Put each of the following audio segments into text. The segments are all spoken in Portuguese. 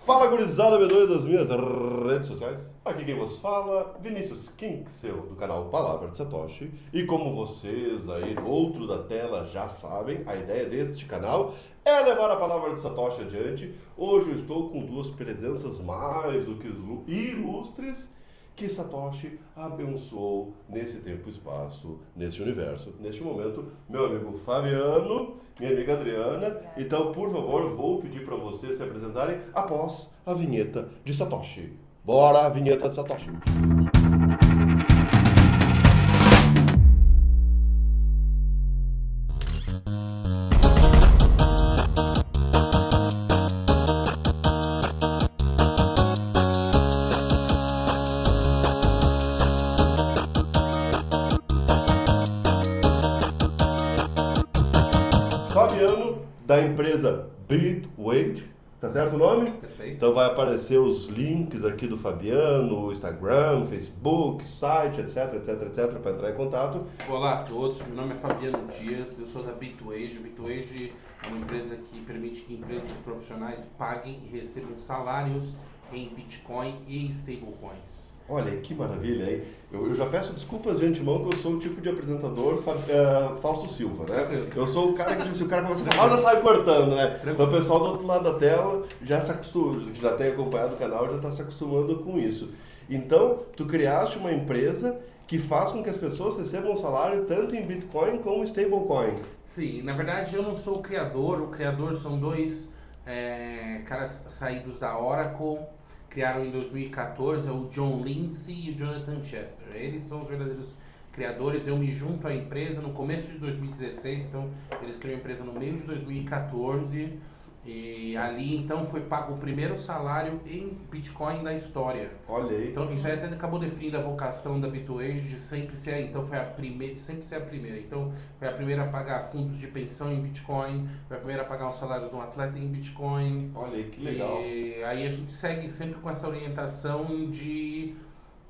Fala, gurizada B2 das minhas redes sociais. Aqui quem vos fala, Vinícius Kinksel, do canal Palavra de Satoshi. E como vocês aí do outro da tela já sabem, a ideia deste canal é levar a Palavra de Satoshi adiante. Hoje eu estou com duas presenças mais do que ilustres que Satoshi abençoou nesse tempo e espaço, nesse universo, neste momento. Meu amigo Fabiano, minha amiga Adriana. Então, por favor, vou pedir para vocês se apresentarem após a vinheta de Satoshi. Bora, a vinheta de Satoshi. Fabiano, da empresa Bitwage, tá certo o nome? Perfeito. Então vai aparecer os links aqui do Fabiano, Instagram, Facebook, site, etc, para entrar em contato. Olá a todos, meu nome é Fabiano Dias, eu sou da Bitwage. Bitwage é uma empresa que permite que empresas profissionais paguem e recebam salários em Bitcoin e stablecoins. Olha, que maravilha, hein? Eu já peço desculpas de antemão que eu sou o tipo de apresentador Fausto Silva, né? Eu sou o cara que, se o cara começa a falar, já sai cortando, né? Então o pessoal do outro lado da tela já se acostuma, já tem acompanhado o canal, já está se acostumando com isso. Então, tu criaste uma empresa que faz com que as pessoas recebam um salário tanto em Bitcoin como em stablecoin. Sim, na verdade eu não sou o criador são dois caras saídos da Oracle. Criaram em 2014, o John Lindsay e o Jonathan Chester. Eles são os verdadeiros criadores. Eu me junto à empresa no começo de 2016, então eles criaram a empresa no meio de 2014. E ali então foi pago o primeiro salário em Bitcoin da história. Olha aí. Então isso aí até acabou definindo a vocação da Bitwage de sempre ser, então foi a primeira, sempre ser a primeira. Então foi a primeira a pagar fundos de pensão em Bitcoin, foi a primeira a pagar o salário de um atleta em Bitcoin. Olha aí, que legal. E aí a gente segue sempre com essa orientação de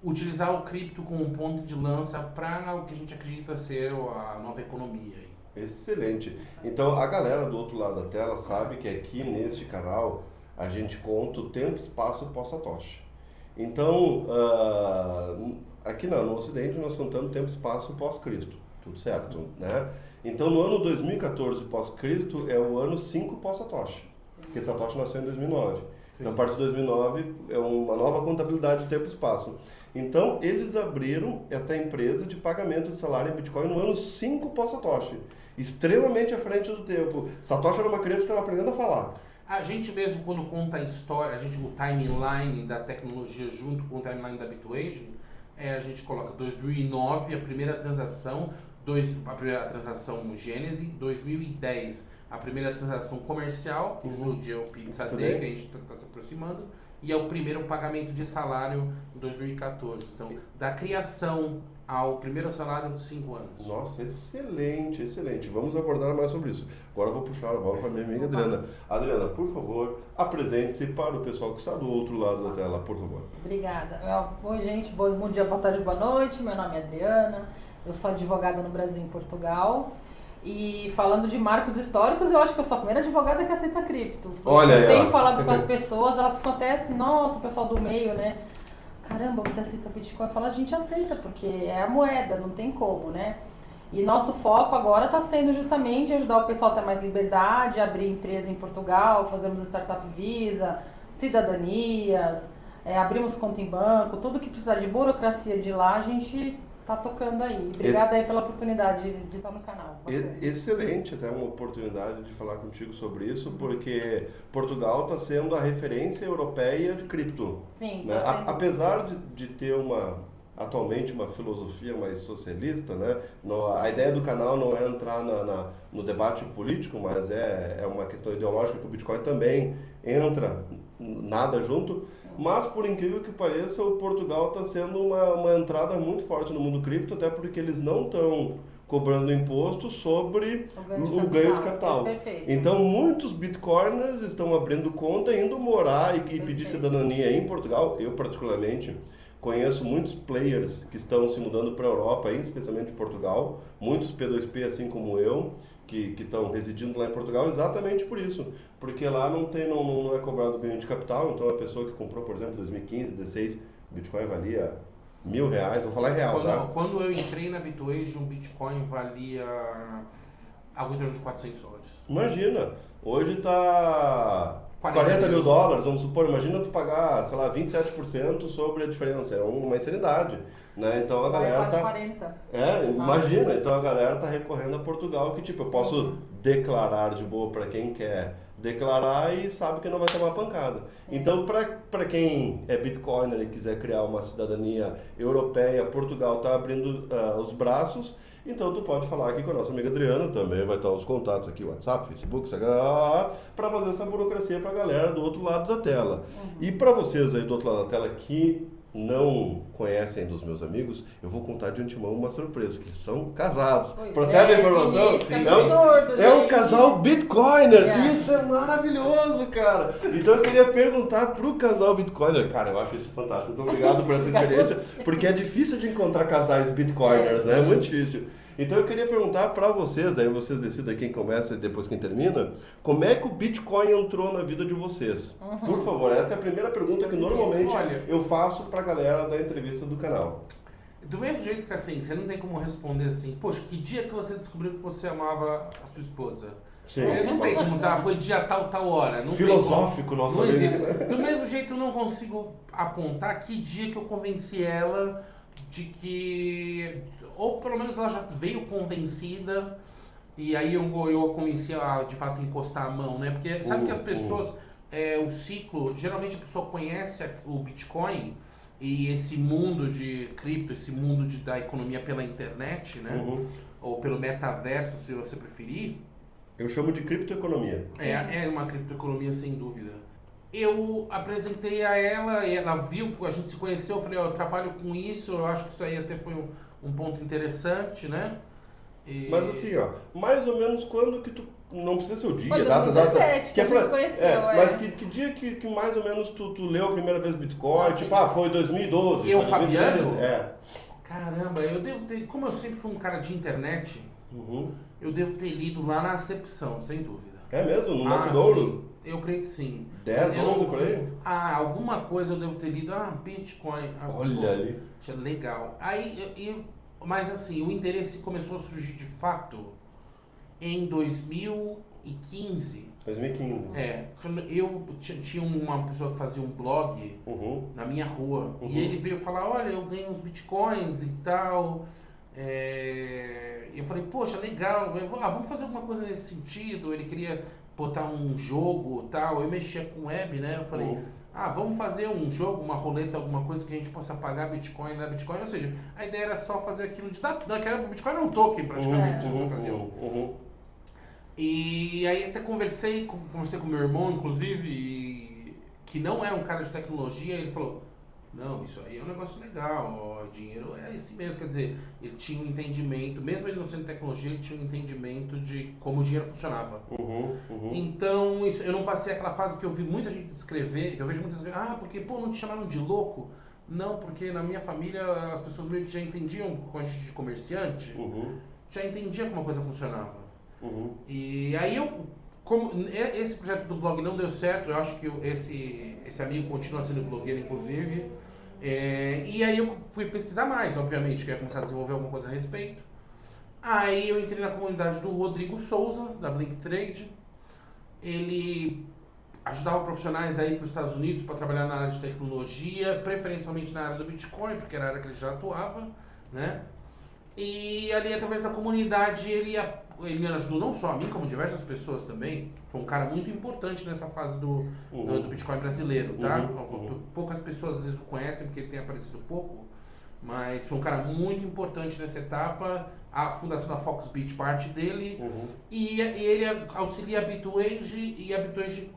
utilizar o cripto como um ponto de lança para o que a gente acredita ser a nova economia. Excelente. Então a galera do outro lado da tela sabe que aqui neste canal a gente conta o tempo, espaço pós-Satoshi. Então aqui no Ocidente nós contamos tempo, espaço pós-Cristo. Tudo certo, né? Então no ano 2014 pós-Cristo é o ano 5 pós-Satoshi. Porque Satoshi nasceu em 2009. Sim. Então, a partir de 2009 é uma nova contabilidade de tempo e espaço. Então, eles abriram esta empresa de pagamento de salário em Bitcoin no ano 5 pós-Satoshi. Extremamente à frente do tempo. Satoshi era uma criança que estava aprendendo a falar. A gente mesmo, quando conta a história, o timeline da tecnologia junto com o timeline da Bitwage, a gente coloca 2009, a primeira transação Gênese, 2010 a primeira transação comercial, que é o Pizza Day, que a gente está se aproximando, e é o primeiro pagamento de salário em 2014. Então, da criação ao primeiro salário, 5 anos. Nossa, excelente, excelente. Vamos abordar mais sobre isso. Agora eu vou puxar a bola para a minha amiga Adriana. Adriana, por favor, apresente-se para o pessoal que está do outro lado da tela, por favor. Obrigada. Oi, gente. Bom dia, boa tarde, boa noite. Meu nome é Adriana. Eu sou advogada no Brasil e em Portugal. E falando de marcos históricos, eu acho que eu sou a primeira advogada que aceita cripto. Olha aí, eu tenho falado com as pessoas, elas acontecem, nossa, o pessoal do meio, né? Caramba, você aceita Bitcoin? Eu falo, a gente aceita, porque é a moeda, não tem como, né? E nosso foco agora está sendo justamente ajudar o pessoal a ter mais liberdade, abrir empresa em Portugal, fazemos Startup Visa, cidadanias, abrimos conta em banco, tudo que precisar de burocracia de lá, a gente tá tocando aí. Obrigada aí pela oportunidade de estar no canal. Excelente, até uma oportunidade de falar contigo sobre isso, porque Portugal está sendo a referência europeia de cripto. Sim. Né? Apesar de ter atualmente uma filosofia mais socialista, né? A ideia do canal não é entrar no debate político, mas é uma questão ideológica que o Bitcoin também entra nada junto. Mas, por incrível que pareça, o Portugal está sendo uma entrada muito forte no mundo cripto, até porque eles não estão cobrando imposto sobre o ganho de capital. Então, muitos bitcoiners estão abrindo conta, indo morar e pedir cidadania em Portugal. Eu, particularmente, conheço muitos players que estão se mudando para a Europa, especialmente Portugal, muitos P2P assim como eu, que estão residindo lá em Portugal exatamente por isso, porque lá não é cobrado ganho de capital, então a pessoa que comprou, por exemplo, em 2015, 2016, o Bitcoin valia R$1.000, vou falar em real, tá? Quando eu entrei na Bitwage, um Bitcoin valia algo em torno de $400. Imagina, hoje tá $40 mil, vamos supor, imagina tu pagar, sei lá, 27% sobre a diferença, é uma insanidade, né? Então a galera tá... 40. Imagina, então a galera tá recorrendo a Portugal, que tipo, eu posso declarar de boa para quem quer declarar e sabe que não vai tomar pancada. Sim. Então, para quem é Bitcoiner e quiser criar uma cidadania europeia, Portugal tá abrindo os braços. Então, tu pode falar aqui com a nossa amiga Adriana, também vai estar os contatos aqui, WhatsApp, Facebook, para fazer essa burocracia para a galera do outro lado da tela. E para vocês aí do outro lado da tela que não conhecem dos meus amigos, eu vou contar de antemão uma surpresa, que eles são casados. Procede a informação? É um casal Bitcoiner. Isso é maravilhoso, cara. Então eu queria perguntar pro casal Bitcoiner. Cara, eu acho isso fantástico. Muito obrigado por essa experiência, porque é difícil de encontrar casais Bitcoiners, né? É muito difícil. Então eu queria perguntar para vocês, daí vocês decidem quem começa e depois quem termina, como é que o Bitcoin entrou na vida de vocês? Por favor, essa é a primeira pergunta que normalmente eu faço para a galera da entrevista do canal. Do mesmo jeito que assim, você não tem como responder assim, poxa, que dia que você descobriu que você amava a sua esposa? Sim. Não tem como, foi dia tal hora. Não filosófico, nosso amigo. Do mesmo jeito eu não consigo apontar que dia que eu convenci ela de que... Ou pelo menos ela já veio convencida e aí eu convenci a de fato encostar a mão, né? Porque sabe que as pessoas, o ciclo, geralmente a pessoa conhece o Bitcoin e esse mundo de cripto, esse mundo da economia pela internet, né? Ou pelo metaverso, se você preferir. Eu chamo de criptoeconomia. É uma criptoeconomia sem dúvida. Eu apresentei a ela, e ela viu, a gente se conheceu, eu falei, eu trabalho com isso, eu acho que isso aí até foi um ponto interessante, né? Mas assim, mais ou menos quando que tu... Não precisa ser o dia, foi data, 2017 que a gente se conheceu, Mas que dia que mais ou menos tu leu a primeira vez Bitcoin? Tipo, foi 2012. Eu, Fabiano? É. Caramba, eu devo ter... Como eu sempre fui um cara de internet, eu devo ter lido lá na Acepção, sem dúvida. É mesmo? No Nascedouro? Eu creio que sim. 10, 11 por aí? Alguma coisa eu devo ter lido. Bitcoin. Olha ali. Legal. Aí, mas assim, o interesse começou a surgir de fato em 2015. 2015. Quando eu tinha uma pessoa que fazia um blog na minha rua. E ele veio falar, olha, eu ganhei uns Bitcoins e tal. Eu falei, poxa, legal. Vamos fazer alguma coisa nesse sentido. Ele queria botar um jogo e tal, eu mexia com web, né? Eu falei, vamos fazer um jogo, uma roleta, alguma coisa que a gente possa pagar Bitcoin na Bitcoin. Ou seja, a ideia era só fazer aquilo de dar, o Bitcoin era um token praticamente nessa ocasião. E aí até conversei com meu irmão, inclusive, que não era um cara de tecnologia, ele falou, não, isso aí é um negócio legal, dinheiro é esse mesmo, quer dizer, ele tinha um entendimento, mesmo ele não sendo tecnologia, ele tinha um entendimento de como o dinheiro funcionava. Então, eu não passei aquela fase que eu vi muita gente escrever, que eu vejo muitas vezes, porque, não te chamaram de louco? Não, porque na minha família as pessoas meio que já entendiam com a gente de comerciante, já entendia como a coisa funcionava. E aí como esse projeto do blog não deu certo, eu acho que esse amigo continua sendo blogueiro, inclusive. E aí eu fui pesquisar mais, obviamente, que eu ia começar a desenvolver alguma coisa a respeito. Aí eu entrei na comunidade do Rodrigo Souza, da Blink Trade. Ele ajudava profissionais a ir para os Estados Unidos para trabalhar na área de tecnologia, preferencialmente na área do Bitcoin, porque era a área que ele já atuava, né? E ali, através da comunidade, ele me ajudou não só a mim, como diversas pessoas também. Foi um cara muito importante nessa fase do Bitcoin brasileiro, tá? Poucas pessoas às vezes o conhecem, porque ele tem aparecido pouco, mas foi um cara muito importante nessa etapa. A fundação da Foxbit parte dele, e ele auxilia a Bitwage, e a Bitwage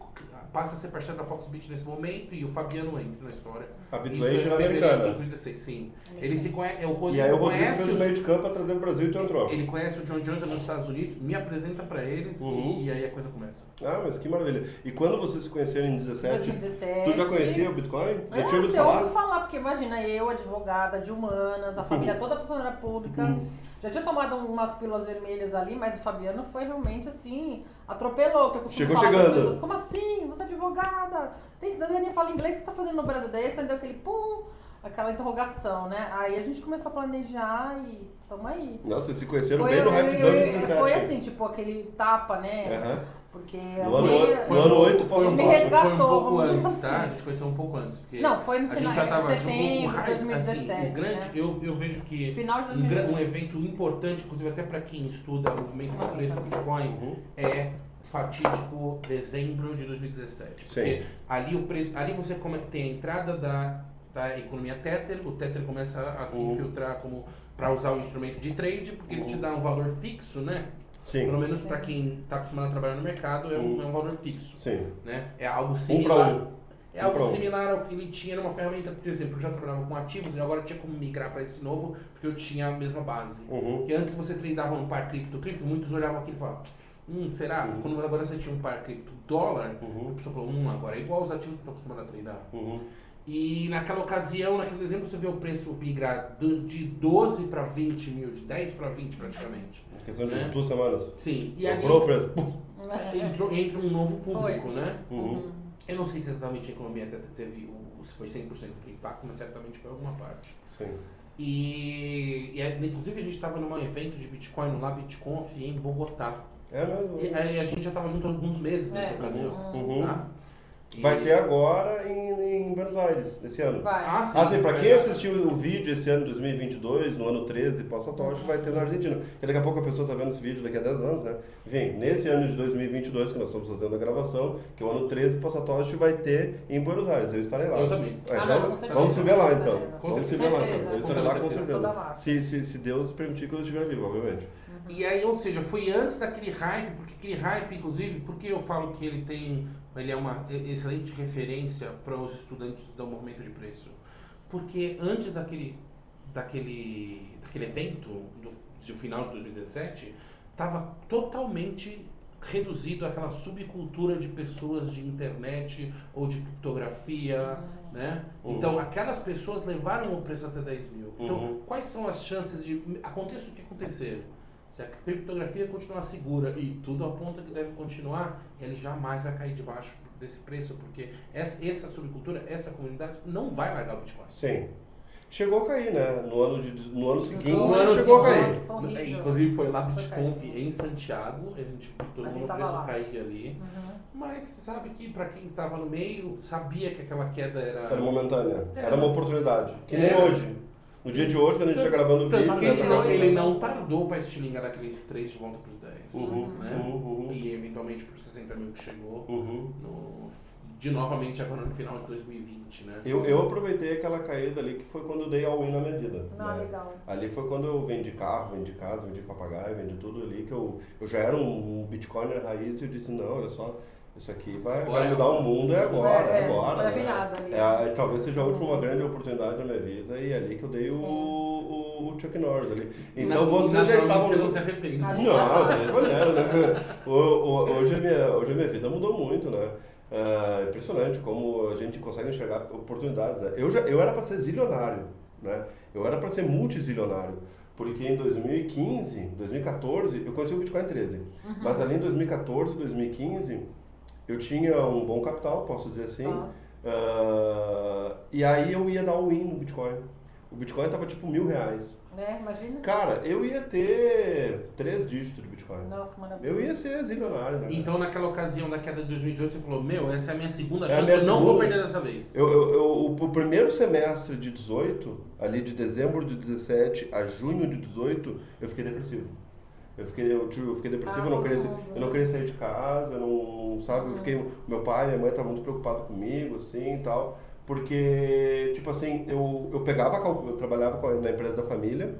passa a ser parceiro da Foxbit nesse momento e o Fabiano entra na história. A Isso Bitwage é na fevereiro de americana. 2016, sim. Ele se conhece, o Rodrigo E aí o Rodrigo conhece fez o meio de campo para trazer o Brasil e tu entrou. ele conhece o John Jonathan nos Estados Unidos, me apresenta pra eles e aí a coisa começa. Ah, mas que maravilha. E quando vocês se conheceram em 17, 2017. tu já conhecia o Bitcoin? Já tinha ouvido Você falar? ouve falar, porque imagina, eu, advogada de humanas, a família toda funcionária pública, já tinha tomado umas pílulas vermelhas ali, mas o Fabiano foi realmente assim, atropelou, que eu costumo Chegou falar chegando. para as pessoas, como assim? Você é advogada, tem cidadania, fala inglês, o que você tá fazendo no Brasil? Daí acendeu aquele pum, aquela interrogação, né? Aí a gente começou a planejar e tamo aí. Nossa, vocês se conheceram bem no hypezão de 17. Foi assim, tipo, aquele tapa, né? Aham. Porque No ano 8 foi me pós-Tocha. resgatou, Foi um pouco vamos dizer antes, tá? assim. A gente conheceu um pouco antes. Porque Não, foi no a final gente já tava de junto com setembro o de hype, 2017, assim, o grande, né? eu vejo que Final de um 2017. evento importante, inclusive até para quem estuda o movimento do preço do Bitcoin, é fatídico dezembro de 2017. Porque Sim. ali o preço, ali você tem a entrada da economia Tether, o Tether começa a se infiltrar como para usar o instrumento de trade, porque ele te dá um valor fixo, né? Sim. Pelo menos para quem está acostumado a trabalhar no mercado, é um valor fixo. Sim. Né? É algo pra similar. um. É algo similar ao que ele tinha numa ferramenta, por exemplo, eu já trabalhava com ativos e agora tinha como migrar para esse novo, porque eu tinha a mesma base. Porque antes você tradeava um par cripto, muitos olhavam aquilo e falavam, será? Quando agora você tinha um par cripto dólar, a pessoa falou, agora é igual aos ativos que eu estou acostumado a tradar. E naquela ocasião, naquele exemplo, você vê o preço migrar de 12 para 20 mil, de 10 para 20 praticamente. Questão de 2 semanas. Sim. E ali Comprou o preço. entra um novo público, Foi. né? Eu não sei se exatamente a economia até teve, se foi 100% do impacto, mas certamente foi alguma parte. Sim. Inclusive a gente estava num evento de Bitcoin no LabitConf em Bogotá. É mesmo. E a gente já estava junto há alguns meses nessa ocasião. Tá? Vai ter agora em Buenos Aires, esse ano. Vai. Sim, pra quem assistiu o vídeo esse ano, 2022, no ano 13, pós-Satoshi, vai ter na Argentina. Porque daqui a pouco a pessoa tá vendo esse vídeo daqui a 10 anos, né? Enfim, nesse ano de 2022, que nós estamos fazendo a gravação, que é o ano 13, pós-Satoshi, vai ter em Buenos Aires. Eu estarei lá. Eu também. Então, vamos se ver lá, então. Com Vamos se certeza. ver lá, então. Eu estarei lá com Toda certeza. lá. Se Deus permitir que eu estiver vivo, obviamente. E aí, ou seja, foi antes daquele hype, porque aquele hype, inclusive, porque eu falo que ele é uma excelente referência para os estudantes do movimento de preço. Porque antes daquele evento, do final de 2017, estava totalmente reduzido àquela subcultura de pessoas de internet ou de criptografia, né? Então, aquelas pessoas levaram o preço até 10 mil. Então, quais são as chances de... Aconteça o que acontecer. Se a criptografia continuar segura e tudo aponta que deve continuar, ele jamais vai cair debaixo desse preço, porque essa subcultura, essa comunidade não vai largar o Bitcoin. Sim. Chegou a cair, né? No ano seguinte, No ano chegou a cair. Nossa, horrível. Inclusive foi lá BitConf em Santiago, todo mundo tava preço lá. cair ali. Mas sabe que para quem estava no meio, sabia que aquela queda Era momentânea. Era. Era uma oportunidade. Que nem Era. hoje. No dia de hoje, quando a gente está gravando o vídeo, Tanto que né, ele não tardou para estilingar daqueles 3 de volta para os 10. Né? Uhum. E eventualmente para os 60 mil que chegou, novamente agora no final de 2020. Né? Eu aproveitei aquela caída ali que foi quando eu dei all-in na minha vida. Ah, né? legal. Ali foi quando eu vendi carro, vendi casa, vendi papagaio, vendi tudo ali, que eu já era um Bitcoiner raiz e eu disse, não, olha só, isso aqui vai mudar o mundo, é agora, é agora. Foi a né? virada ali. Talvez seja a última grande oportunidade da minha vida e é ali que eu dei o Chuck Norris ali. Então vocês já estavam... Você não se arrepende. Ah, Não, de maneira, né? Hoje a minha vida mudou muito, né? Impressionante como a gente consegue enxergar oportunidades, né? Eu era para ser zilionário, né? Eu era para ser multizilionário, porque em 2015, 2014, eu conheci o Bitcoin 13, mas ali em 2014, 2015, eu tinha um bom capital, posso dizer assim, e aí eu ia dar all-in no Bitcoin. O Bitcoin tava tipo R$1.000. Né? Imagina. Cara, eu ia ter 3 dígitos de Bitcoin. Nossa, que maravilha. Eu ia ser zilionário, né? Então, naquela ocasião da queda de 2018, você falou, essa é a minha segunda É a chance, minha eu não segunda. vou perder dessa vez. O primeiro semestre de 18, ali de dezembro de 17 a junho de 18, eu fiquei depressivo. Eu fiquei depressivo, eu não queria sair de casa, eu não, sabe, meu pai e minha mãe estavam muito preocupados comigo, assim, e tal. Porque, tipo assim, eu trabalhava na empresa da família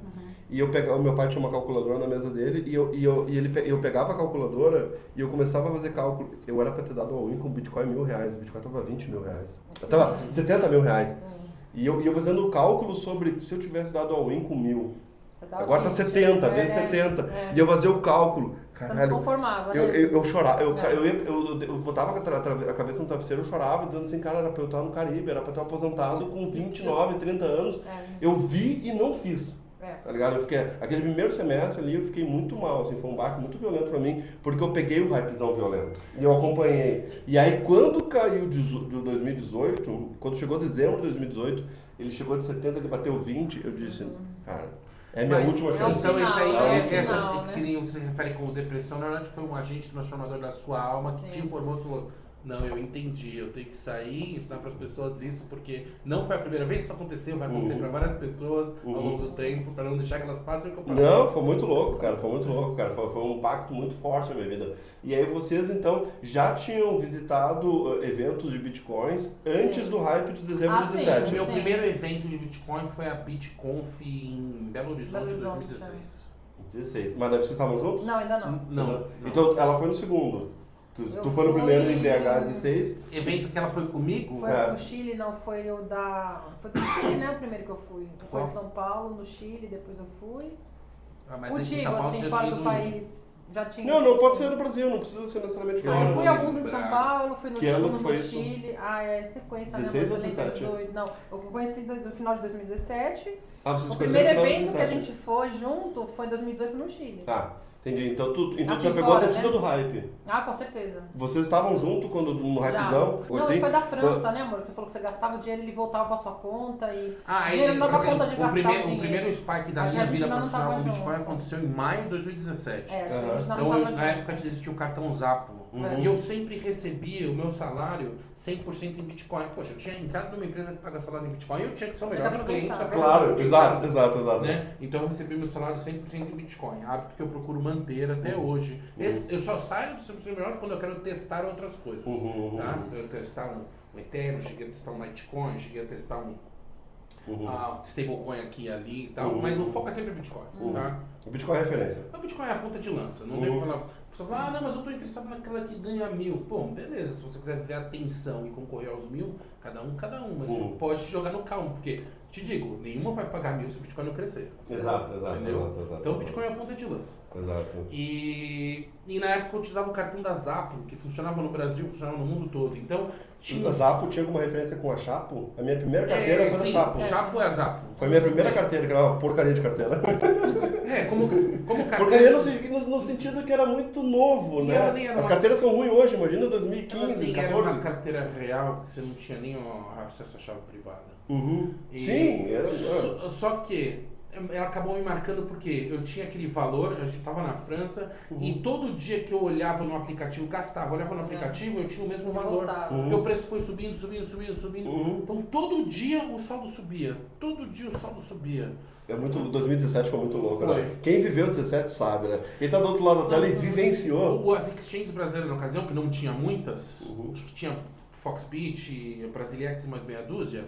E o meu pai tinha uma calculadora na mesa dele e eu pegava a calculadora e eu começava a fazer cálculo. Eu era para ter dado all-in com Bitcoin R$1.000, o Bitcoin tava R$20.000. Tava R$70.000. E eu fazendo o cálculo sobre se eu tivesse dado all-in com 1.000. Agora tá 70, vezes 70. E eu fazia o cálculo. Caralho, você não se conformava, né? Eu chorava, eu botava a cabeça no travesseiro, eu chorava, dizendo assim, cara, era pra eu estar no Caribe, era pra eu estar aposentado com 29, 30 anos. Eu vi e não fiz. Tá ligado? Eu fiquei, aquele primeiro semestre ali eu fiquei muito mal, assim, foi um baque muito violento pra mim, porque eu peguei o hypezão violento e eu acompanhei. E aí quando caiu de 2018, quando chegou dezembro de 2018, ele chegou de 70, ele bateu 20, eu disse, cara, é minha última chance. Então isso aí, sinal, né? que você refere como depressão, na verdade foi um agente transformador da sua alma que te informou e falou, não, eu entendi, eu tenho que sair e ensinar para as pessoas isso, porque não foi a primeira vez que isso aconteceu, vai acontecer para várias pessoas ao longo do tempo, para não deixar que elas passem o que eu passei. Não, foi muito louco, cara, foi um impacto muito forte na minha vida. E aí vocês, então, já tinham visitado eventos de Bitcoins antes do hype de dezembro de 2017? O meu primeiro evento de Bitcoin foi a BitConf em Belo Horizonte, em 2016. 16. Mas daí vocês estavam juntos? Não, ainda não. Não. Então ela foi no segundo. Tu foi no primeiro em BH 16. Evento que ela foi comigo? Foi pro Chile, não, foi o da... Foi do Chile, né, o primeiro que eu fui. Foi em São Paulo, no Chile, depois eu fui. Mas contigo, São Paulo assim, já fora tinha do país. Já tinha... Não pode ser no Brasil, não precisa ser necessariamente fora. Eu fui alguns em São Paulo, fui no, que ano no, foi no isso? Chile. É sequência, 16 né? ou 17? 18. Não, eu conheci no final de 2017. Vocês O conheceram primeiro no final de evento que a 17. gente foi junto foi em 2018 no Chile. Entendi. Então tu Assim, já pegou fora, a descida né? do hype. Com certeza. Vocês estavam junto quando no hypezão? Não, assim? isso foi da França, né, amor? Você falou que você gastava o dinheiro e ele voltava pra sua conta e... Ah, dinheiro não dava conta de gastar o primeiro spike da minha vida profissional no Bitcoin aconteceu em maio de 2017. A gente não então, tava na junto. época existia o cartão Zapo. E eu sempre recebia o meu salário 100% em Bitcoin. Poxa, eu tinha entrado numa empresa que paga salário em Bitcoin, eu tinha que ser o melhor cliente da Claro, exato. Né? Então eu recebi meu salário 100% em Bitcoin. Hábito que eu procuro manter até hoje. Eu só saio do 100% melhor quando eu quero testar outras coisas. Tá? Eu testar um Ethereum, cheguei a testar um Litecoin, cheguei a testar um stablecoin aqui e ali e tal, mas o foco é sempre Bitcoin. Tá? O Bitcoin é referência. O Bitcoin é a ponta de lança. Não tem que falar. A pessoa fala, não, mas eu estou interessado naquela que ganha 1.000. Bom, beleza, se você quiser ver a atenção e concorrer aos 1.000, cada um. Mas você pode jogar no calmo, porque, te digo, nenhuma vai pagar 1.000 se o Bitcoin não crescer. Exato. Então o Bitcoin é a ponta de lança. Exato. E na época eu utilizava o cartão da Zapo, que funcionava no Brasil, funcionava no mundo todo. Então, A Zapo tinha alguma referência com a Chapo? A minha primeira carteira foi da Chapo. Chapo é a Zapo. Foi a minha primeira carteira, que era uma porcaria de carteira. Como carteira... Porcaria no sentido que era muito novo, né? As carteiras são ruins hoje, imagina 2015, 2014. Era uma carteira real que você não tinha nem acesso à chave privada. Sim, era... Só que ela acabou me marcando porque eu tinha aquele valor, a gente estava na França, e todo dia que eu olhava no aplicativo, olhava no aplicativo, eu tinha o mesmo valor. Porque o preço foi subindo. Então todo dia o saldo subia. É muito, 2017 foi muito louco, Foi. né? Quem viveu 17 sabe, né? Quem tá do outro lado da tela e vivenciou. As exchanges brasileiras na ocasião, que não tinha muitas, acho que tinha Foxbit, Brasilex e mais meia dúzia.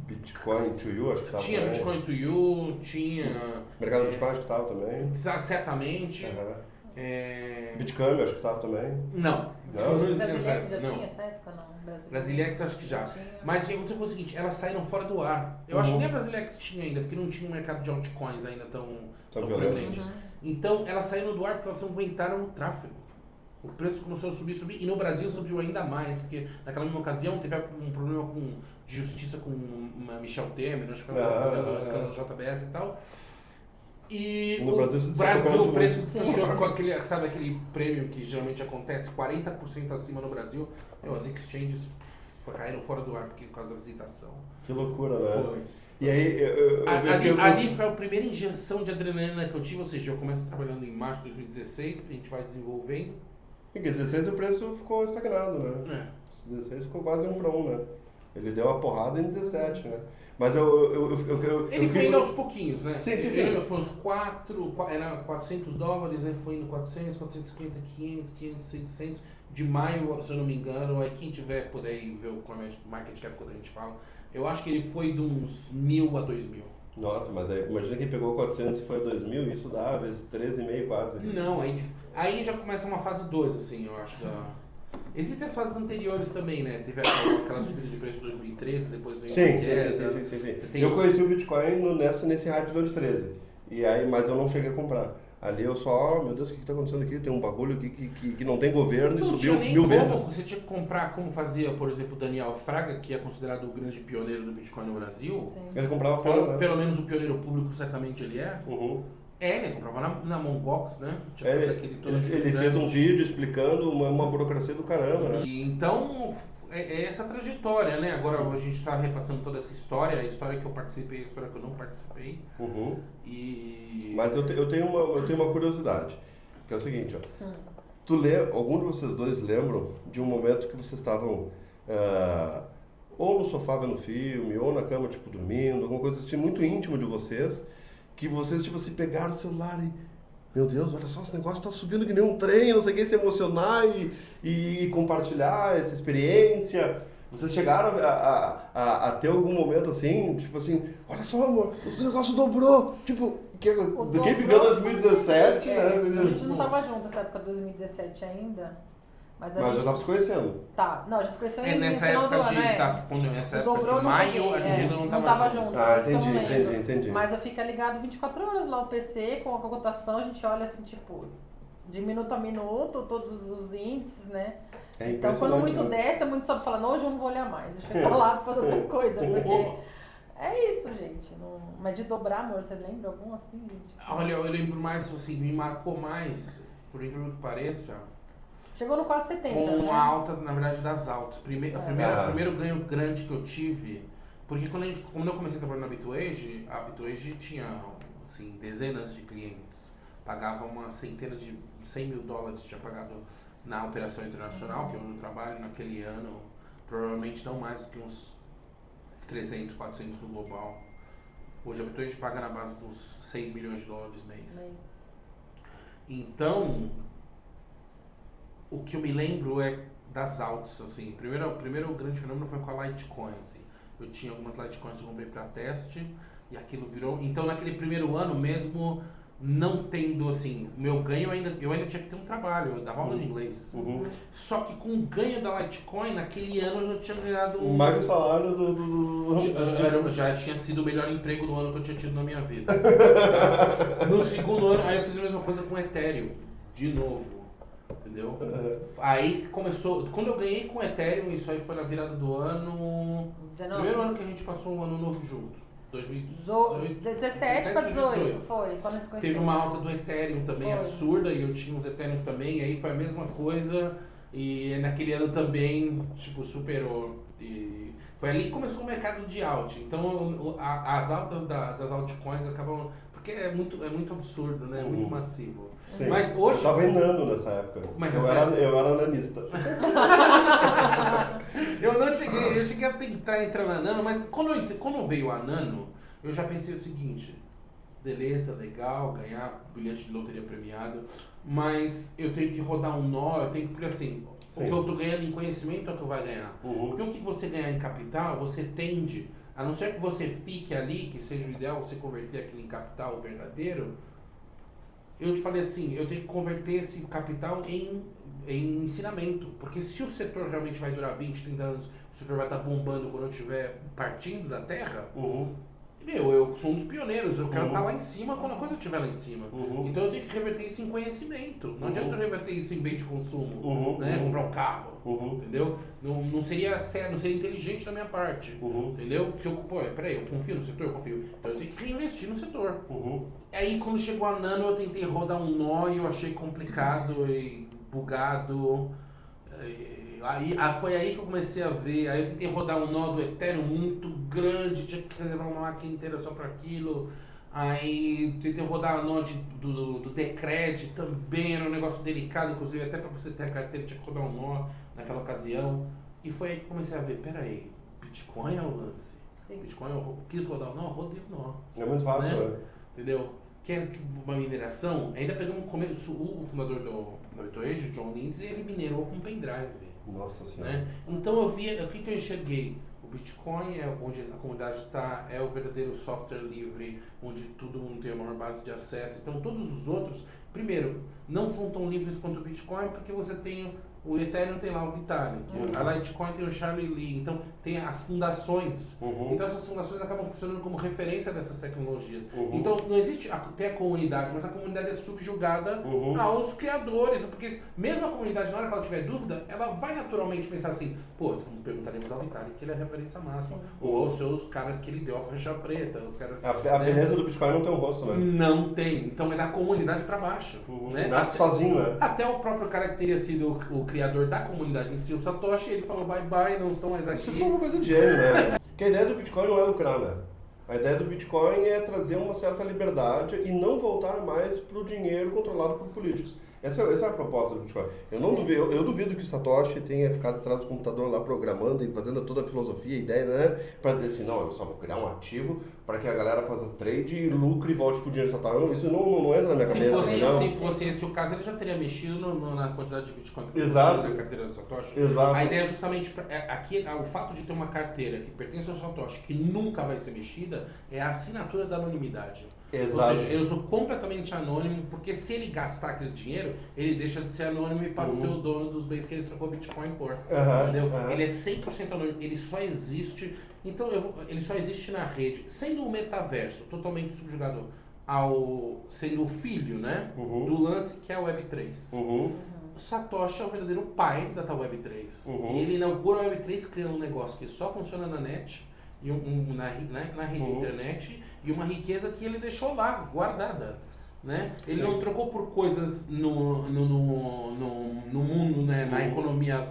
Bitcoin to You, acho que tava Tinha também. Bitcoin to You, tinha... Mercado Bitcoin, acho que tava também. Certamente. Bitcoin, acho que tava também. Não. Brasilex já tinha essa época, não? Brasilex acho que já. Mas o que aconteceu foi o seguinte, elas saíram fora do ar. Eu acho que nem a Brasilex tinha ainda, porque não tinha um mercado de altcoins ainda tão proeminente. Então elas saíram do ar porque elas não aguentaram o tráfego. O preço começou a subir, e no Brasil subiu ainda mais, porque naquela mesma ocasião teve um problema de justiça com uma Michel Temer, acho que foi uma ocasião do escândalo JBS e tal. E no Brasil o preço distanciou com aquele prêmio que geralmente acontece, 40% acima no Brasil. As exchanges caíram fora do ar por causa da visitação. Que loucura, né? Foi. E aí, ali foi a primeira injeção de adrenalina que eu tive, ou seja, eu começo trabalhando em março de 2016, a gente vai desenvolvendo. Em 2016 o preço ficou estagnado, né? 2016 ficou quase 1 para 1, né? Ele deu uma porrada em 17, né? Mas ele foi indo aos pouquinhos, né? Sim. Ele foi uns era $400, aí foi indo 400, 450, 500, 600. De maio, se eu não me engano, aí quem tiver puder ir ver o market cap quando a gente fala, eu acho que ele foi de uns 1.000 a 2.000. Nossa, mas aí, imagina quem pegou 400 e foi a 2.000, isso dá vezes 13,5 quase. Não, aí já começa uma fase 2, assim, eu acho. Existem as fases anteriores também, né? Teve aquela subida de preço em 2013, depois veio Sim. Eu conheci o Bitcoin nesse hype do 13. E aí, mas eu não cheguei a comprar. Ali eu só, meu Deus, o que está acontecendo aqui? Tem um bagulho aqui que não tem governo e subiu 1000 vezes. Você tinha que comprar, como fazia, por exemplo, o Daniel Fraga, que é considerado o grande pioneiro do Bitcoin no Brasil. Sim. Ele comprava fora, né? Pelo menos o pioneiro público, certamente ele é. Uhum. Ele comprava na Mongox, né? Ele fez um vídeo explicando uma burocracia do caramba, né? E então, é essa trajetória, né? Agora a gente está repassando toda essa história, a história que eu participei, a história que eu não participei. Uhum. E... Mas eu tenho uma curiosidade, que é o seguinte, ó. Algum de vocês dois lembram de um momento que vocês estavam ou no sofá vendo filme, ou na cama, tipo, dormindo, alguma coisa assim, muito íntimo de vocês, que vocês, tipo assim, pegaram o celular e... Meu Deus, olha só, esse negócio tá subindo que nem um trem, não sei o que, se emocionar e compartilhar essa experiência. Vocês chegaram a ter algum momento assim, tipo assim, olha só, amor, o negócio dobrou. Tipo, do que viveu 2017, né? A gente não tava junto nessa época de 2017 ainda. Mas já tava se conhecendo. Tá, não, a gente se conheceu no nessa final época do ano, quando nessa época dobrou, de maio, a gente ainda não tava junto. Ah, entendi. Mas eu fico ligado 24 horas lá o PC com a cotação, a gente olha assim, tipo, de minuto a minuto, todos os índices, né? Então quando muito desce, muito sobe, fala, não, hoje eu não vou olhar mais, deixa eu ir lá pra fazer outra coisa, porque é isso, gente. Mas de dobrar, amor, você lembra algum assim? Tipo... Olha, eu lembro mais, assim, me marcou mais, por incrível que pareça. Chegou no quase 70, com né? a alta, na verdade, das altas. O primeiro ganho grande que eu tive, porque quando eu comecei a trabalhar na Bitwage, a Bitwage tinha, assim, dezenas de clientes. Pagava uma centena de $100 mil, tinha pagado na operação internacional, que é onde eu trabalho, naquele ano, provavelmente não mais do que uns 300, 400 no global. Hoje a Bitwage paga na base dos $6 milhões mês. Então, o que eu me lembro é das altas, assim. O primeiro grande fenômeno foi com a Litecoin, assim. Eu tinha algumas Litecoins que eu comprei para teste e aquilo virou... Então, naquele primeiro ano, mesmo não tendo, assim, meu ganho, eu ainda tinha que ter um trabalho, eu dava aula de inglês. Uhum. Só que com o ganho da Litecoin, naquele ano eu já tinha ganhado... Mais que o salário Já tinha sido o melhor emprego do ano que eu tinha tido na minha vida. No segundo ano, aí eu fiz a mesma coisa com o Ethereum, de novo. Entendeu? Aí começou, quando eu ganhei com o Ethereum, isso aí foi na virada do ano... 19. Primeiro ano que a gente passou um ano novo junto. 2018. 17 para 18, foi, quando se conheceu. Teve uma alta do Ethereum também absurda, e eu tinha uns Ethereums também, e aí foi a mesma coisa, e naquele ano também, tipo, superou. E foi ali que começou o mercado de alt. Então as altas das altcoins acabam... Porque é muito absurdo, né? É muito massivo. Sim. Mas hoje... Eu tava em nano nessa época. Mas eu era nanista. Eu cheguei a tentar entrar na nano, mas quando veio a nano, eu já pensei o seguinte: beleza, legal, ganhar bilhete de loteria premiado, mas eu tenho que rodar um nó, porque assim, o que eu tô ganhando em conhecimento é o que eu vou ganhar. Porque o que você ganhar em capital, você tende, a não ser que você fique ali, que seja o ideal você converter aquilo em capital verdadeiro. Eu te falei assim, eu tenho que converter esse capital em ensinamento. Porque se o setor realmente vai durar 20, 30 anos, o setor vai estar bombando quando eu estiver partindo da terra, eu sou um dos pioneiros, eu quero estar lá em cima quando a coisa estiver lá em cima. Então eu tenho que reverter isso em conhecimento. Não adianta eu reverter isso em bem de consumo, né? Comprar um carro, entendeu? Não seria certo, não seria inteligente da minha parte, entendeu? Se eu confio no setor, eu confio. Então eu tenho que investir no setor. Aí quando chegou a nano, eu tentei rodar um nó e eu achei complicado e bugado. Foi aí que eu comecei a ver. Aí eu tentei rodar um nó do Ethereum muito grande, tinha que reservar uma máquina inteira só para aquilo. Aí tentei rodar o nó do Decred, também era um negócio delicado, inclusive até para você ter a carteira tinha que rodar um nó naquela ocasião. E foi aí que comecei a ver, peraí, Bitcoin é o lance. Sim. Bitcoin, eu quis rodar o nó, rodei o nó. É muito fácil, né? Entendeu? Quer uma mineração, ainda pegamos o fundador da Bitwage, o John Lindsay, ele minerou com pendrive. Nossa Senhora. Né? Então o que eu enxerguei? O Bitcoin é onde a comunidade está, é o verdadeiro software livre, onde todo mundo tem a maior base de acesso. Então todos os outros, primeiro, não são tão livres quanto o Bitcoin, porque você tem o Ethereum, tem lá o Vitalik, a Litecoin tem o Charlie Lee, então tem as fundações. Então essas fundações acabam funcionando como referência dessas tecnologias. Então não existe, tem a comunidade, mas a comunidade é subjugada aos criadores, porque mesmo a comunidade, na hora que ela tiver dúvida, ela vai naturalmente pensar assim, pô, perguntaremos ao Vitalik, que ele é a referência máxima, ou aos seus caras que ele deu a faixa preta, os caras... A beleza do Bitcoin não tem um rosto, né? Não tem, então é da comunidade para baixo. Né? Nasce sozinho, né? Até o próprio cara que teria sido o criador da comunidade em si, o Satoshi, ele falou bye bye, não estão mais aqui. Isso foi uma coisa de gênio, né? Porque a ideia do Bitcoin não é lucrar, né? A ideia do Bitcoin é trazer uma certa liberdade e não voltar mais para o dinheiro controlado por políticos. Essa é a proposta do Bitcoin. Eu duvido que o Satoshi tenha ficado atrás do computador lá programando e fazendo toda a filosofia, a ideia, né? Para dizer assim, não, eu só vou criar um ativo para que a galera faça trade e lucre e volte pro dinheiro total. Isso não entra na minha cabeça. Se fosse esse o caso, ele já teria mexido na quantidade de Bitcoin que Exato. na carteira do Satoshi. Exato. A ideia é justamente, aqui, o fato de ter uma carteira que pertence ao Satoshi, que nunca vai ser mexida, é a assinatura da anonimidade. Exato. Ou seja, eu sou completamente anônimo, porque se ele gastar aquele dinheiro, ele deixa de ser anônimo e passa a ser o dono dos bens que ele trocou Bitcoin por. Entendeu? Ele é 100% anônimo, ele só existe. Então, ele só existe na rede, sendo um metaverso totalmente subjugado sendo o filho, né, do lance que é a Web3. O Satoshi é o verdadeiro pai da tal Web3. E ele inaugura a Web3 criando um negócio que só funciona na net, e na rede internet, e uma riqueza que ele deixou lá, guardada. Né? Ele não trocou por coisas no mundo, né, na economia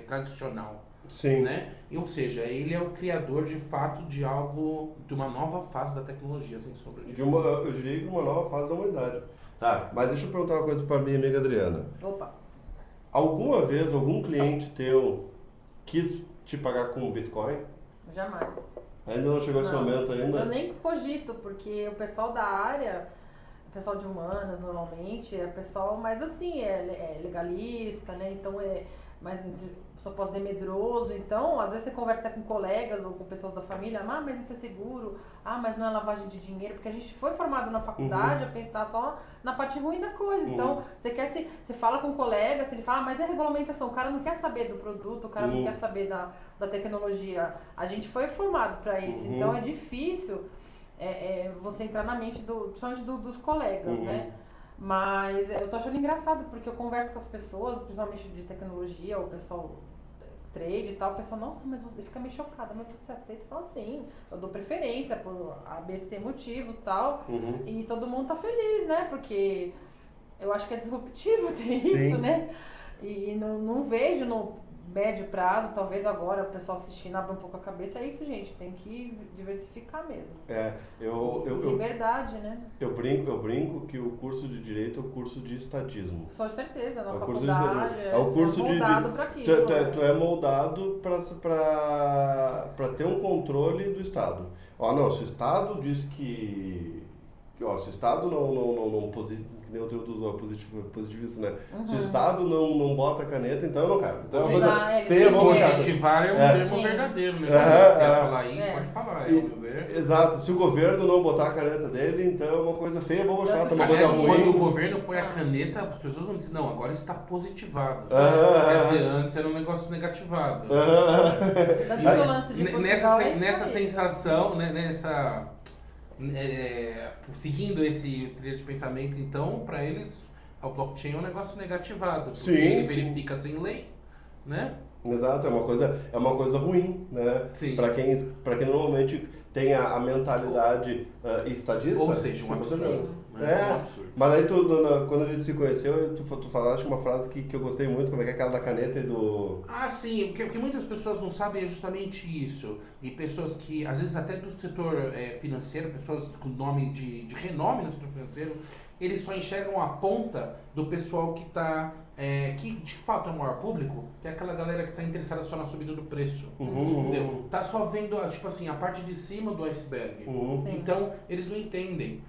tradicional. Sim. Né? Ou seja, ele é o criador de fato de algo, de uma nova fase da tecnologia, sem sombra de dúvida. Eu diria que uma nova fase da humanidade. Tá, mas deixa eu perguntar uma coisa para minha amiga Adriana. Opa. Alguma vez algum cliente teu quis te pagar com Bitcoin? Jamais. Ainda não chegou esse momento ainda? Eu nem cogito, porque o pessoal da área, o pessoal de humanas normalmente, é pessoal mais assim, é legalista, né? Então mais, só posso dizer, medroso. Então, às vezes você conversa até com colegas ou com pessoas da família, mas isso é seguro, mas não é lavagem de dinheiro, porque a gente foi formado na faculdade a pensar só na parte ruim da coisa. Então, você fala com um colega, ele fala, mas é regulamentação, o cara não quer saber do produto, o cara não quer saber da tecnologia. A gente foi formado para isso, então é difícil você entrar na mente principalmente dos colegas, né? Mas eu tô achando engraçado, porque eu converso com as pessoas, principalmente de tecnologia, o pessoal trade e tal, o pessoal, nossa, mas você fica meio chocada, mas você aceita? Fala, sim, eu dou preferência por ABC motivos e tal, e todo mundo tá feliz, né? Porque eu acho que é disruptivo ter isso, né? E não vejo no médio prazo, talvez agora o pessoal assistindo abra um pouco a cabeça, é isso, gente, tem que diversificar mesmo. Liberdade, né? Eu brinco que o curso de Direito é o curso de estadismo. Com certeza, na faculdade é o curso moldado para aquilo. Tu é moldado para ter um controle do Estado. Se o Estado diz que se o Estado não nem o teu positivista, né? Se o Estado não bota a caneta, então eu não quero. Então é uma coisa feia, positivar é um termo verdadeiro, né? Se você falar aí, pode falar, meu ver. Exato. Se o governo não botar a caneta dele, então é uma coisa feia, boba, chata, uma coisa ruim. Quando o governo põe a caneta, as pessoas vão dizer, não, agora está positivado. Quer dizer, antes era um negócio negativado. Nessa sensação, né, seguindo esse trilho de pensamento, então, para eles, o blockchain é um negócio negativado. Porque ele verifica sem lei, né? Exato, é uma coisa ruim, né? Para quem normalmente tem a mentalidade estadista. Ou seja, um absurdo. Um absurdo. Mas aí quando a gente se conheceu, tu falaste uma frase que eu gostei muito, como é que é aquela da caneta e do... Sim, o que muitas pessoas não sabem é justamente isso. E pessoas que, às vezes até do setor financeiro, pessoas com nome de renome no setor financeiro, eles só enxergam a ponta do pessoal que está... que de fato é o maior público, que é aquela galera que está interessada só na subida do preço. Entendeu? Tá só vendo, tipo assim, a parte de cima do iceberg. Então, eles não entendem.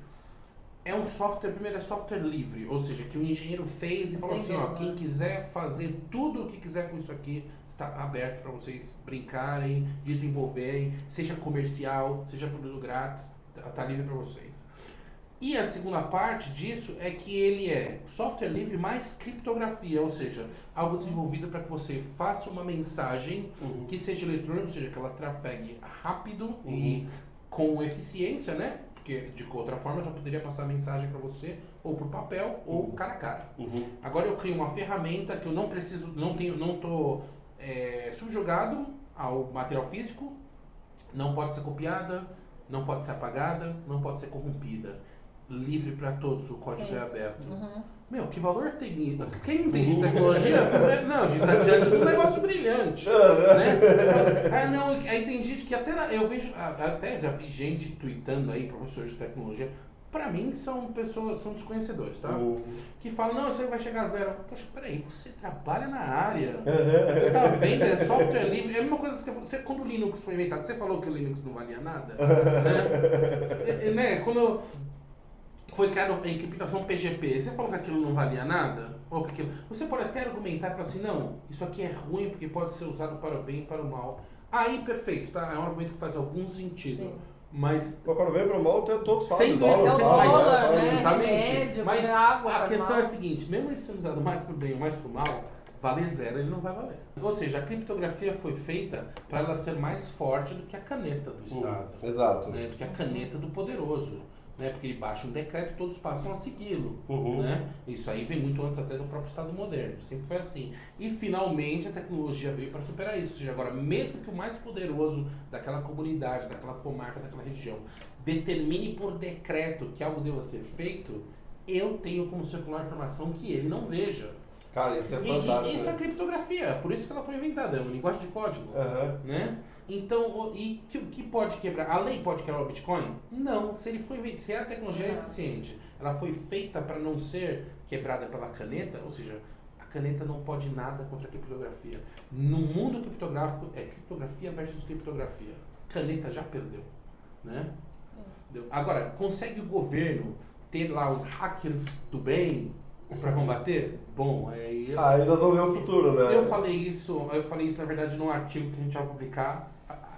É um software, primeiro é software livre, ou seja, que o engenheiro fez e falou assim, ó, quem quiser fazer tudo o que quiser com isso aqui, está aberto para vocês brincarem, desenvolverem, seja comercial, seja produto grátis, tá livre para vocês. E a segunda parte disso é que ele é software livre mais criptografia, ou seja, algo desenvolvido para que você faça uma mensagem que seja eletrônica, ou seja, que ela trafegue rápido e com eficiência, né? Porque de outra forma eu só poderia passar a mensagem para você ou por papel ou cara a cara. Agora eu crio uma ferramenta que eu não preciso, não estou subjugado ao material físico, não pode ser copiada, não pode ser apagada, não pode ser corrompida. Livre para todos, o código é aberto. Meu, que valor tem isso? Quem entende de tecnologia? Não, a gente tá diante de um negócio brilhante. Né? Não, aí tem gente que eu vejo, até já vi gente tweetando aí, professores de tecnologia, pra mim são pessoas, são desconhecedores, tá? Que falam, não, isso aí vai chegar a zero. Poxa, peraí, você trabalha na área. Você tá vendo, é software livre. É a mesma coisa que você, quando o Linux foi inventado, você falou que o Linux não valia nada? Né? Quando foi criada a encriptação PGP, você falou que aquilo não valia nada? Ou que aquilo... Você pode até argumentar e falar assim, não, isso aqui é ruim porque pode ser usado para o bem e para o mal. Aí, perfeito, tá? É um argumento que faz algum sentido. Sim. Mas... Para o bem e para o mal, todos falam. Sem dúvida, justamente. Remédio, mas água, a questão é a seguinte, mesmo ele sendo usado mais para o bem ou mais para o mal, valer zero ele não vai valer. Ou seja, a criptografia foi feita para ela ser mais forte do que a caneta do Estado. Exato. Né? Do que a caneta do poderoso. Né? Porque ele baixa um decreto e todos passam a segui-lo. Né? Isso aí vem muito antes até do próprio Estado moderno. Sempre foi assim. E finalmente a tecnologia veio para superar isso. Ou seja, agora, mesmo que o mais poderoso daquela comunidade, daquela comarca, daquela região, determine por decreto que algo deva ser feito, eu tenho como circular a informação que ele não veja. Cara, isso é fantástico. E isso é criptografia, por isso que ela foi inventada, é uma linguagem de código. Né? Então, e que pode quebrar? A lei pode quebrar o Bitcoin? Não, se a tecnologia é eficiente, ela foi feita para não ser quebrada pela caneta, ou seja, a caneta não pode nada contra a criptografia. No mundo criptográfico, é criptografia versus criptografia. Caneta já perdeu. Né? Agora, consegue o governo ter lá os hackers do bem para combater? Bom, aí nós vamos ver o futuro, né? Eu falei isso na verdade num artigo que a gente vai publicar.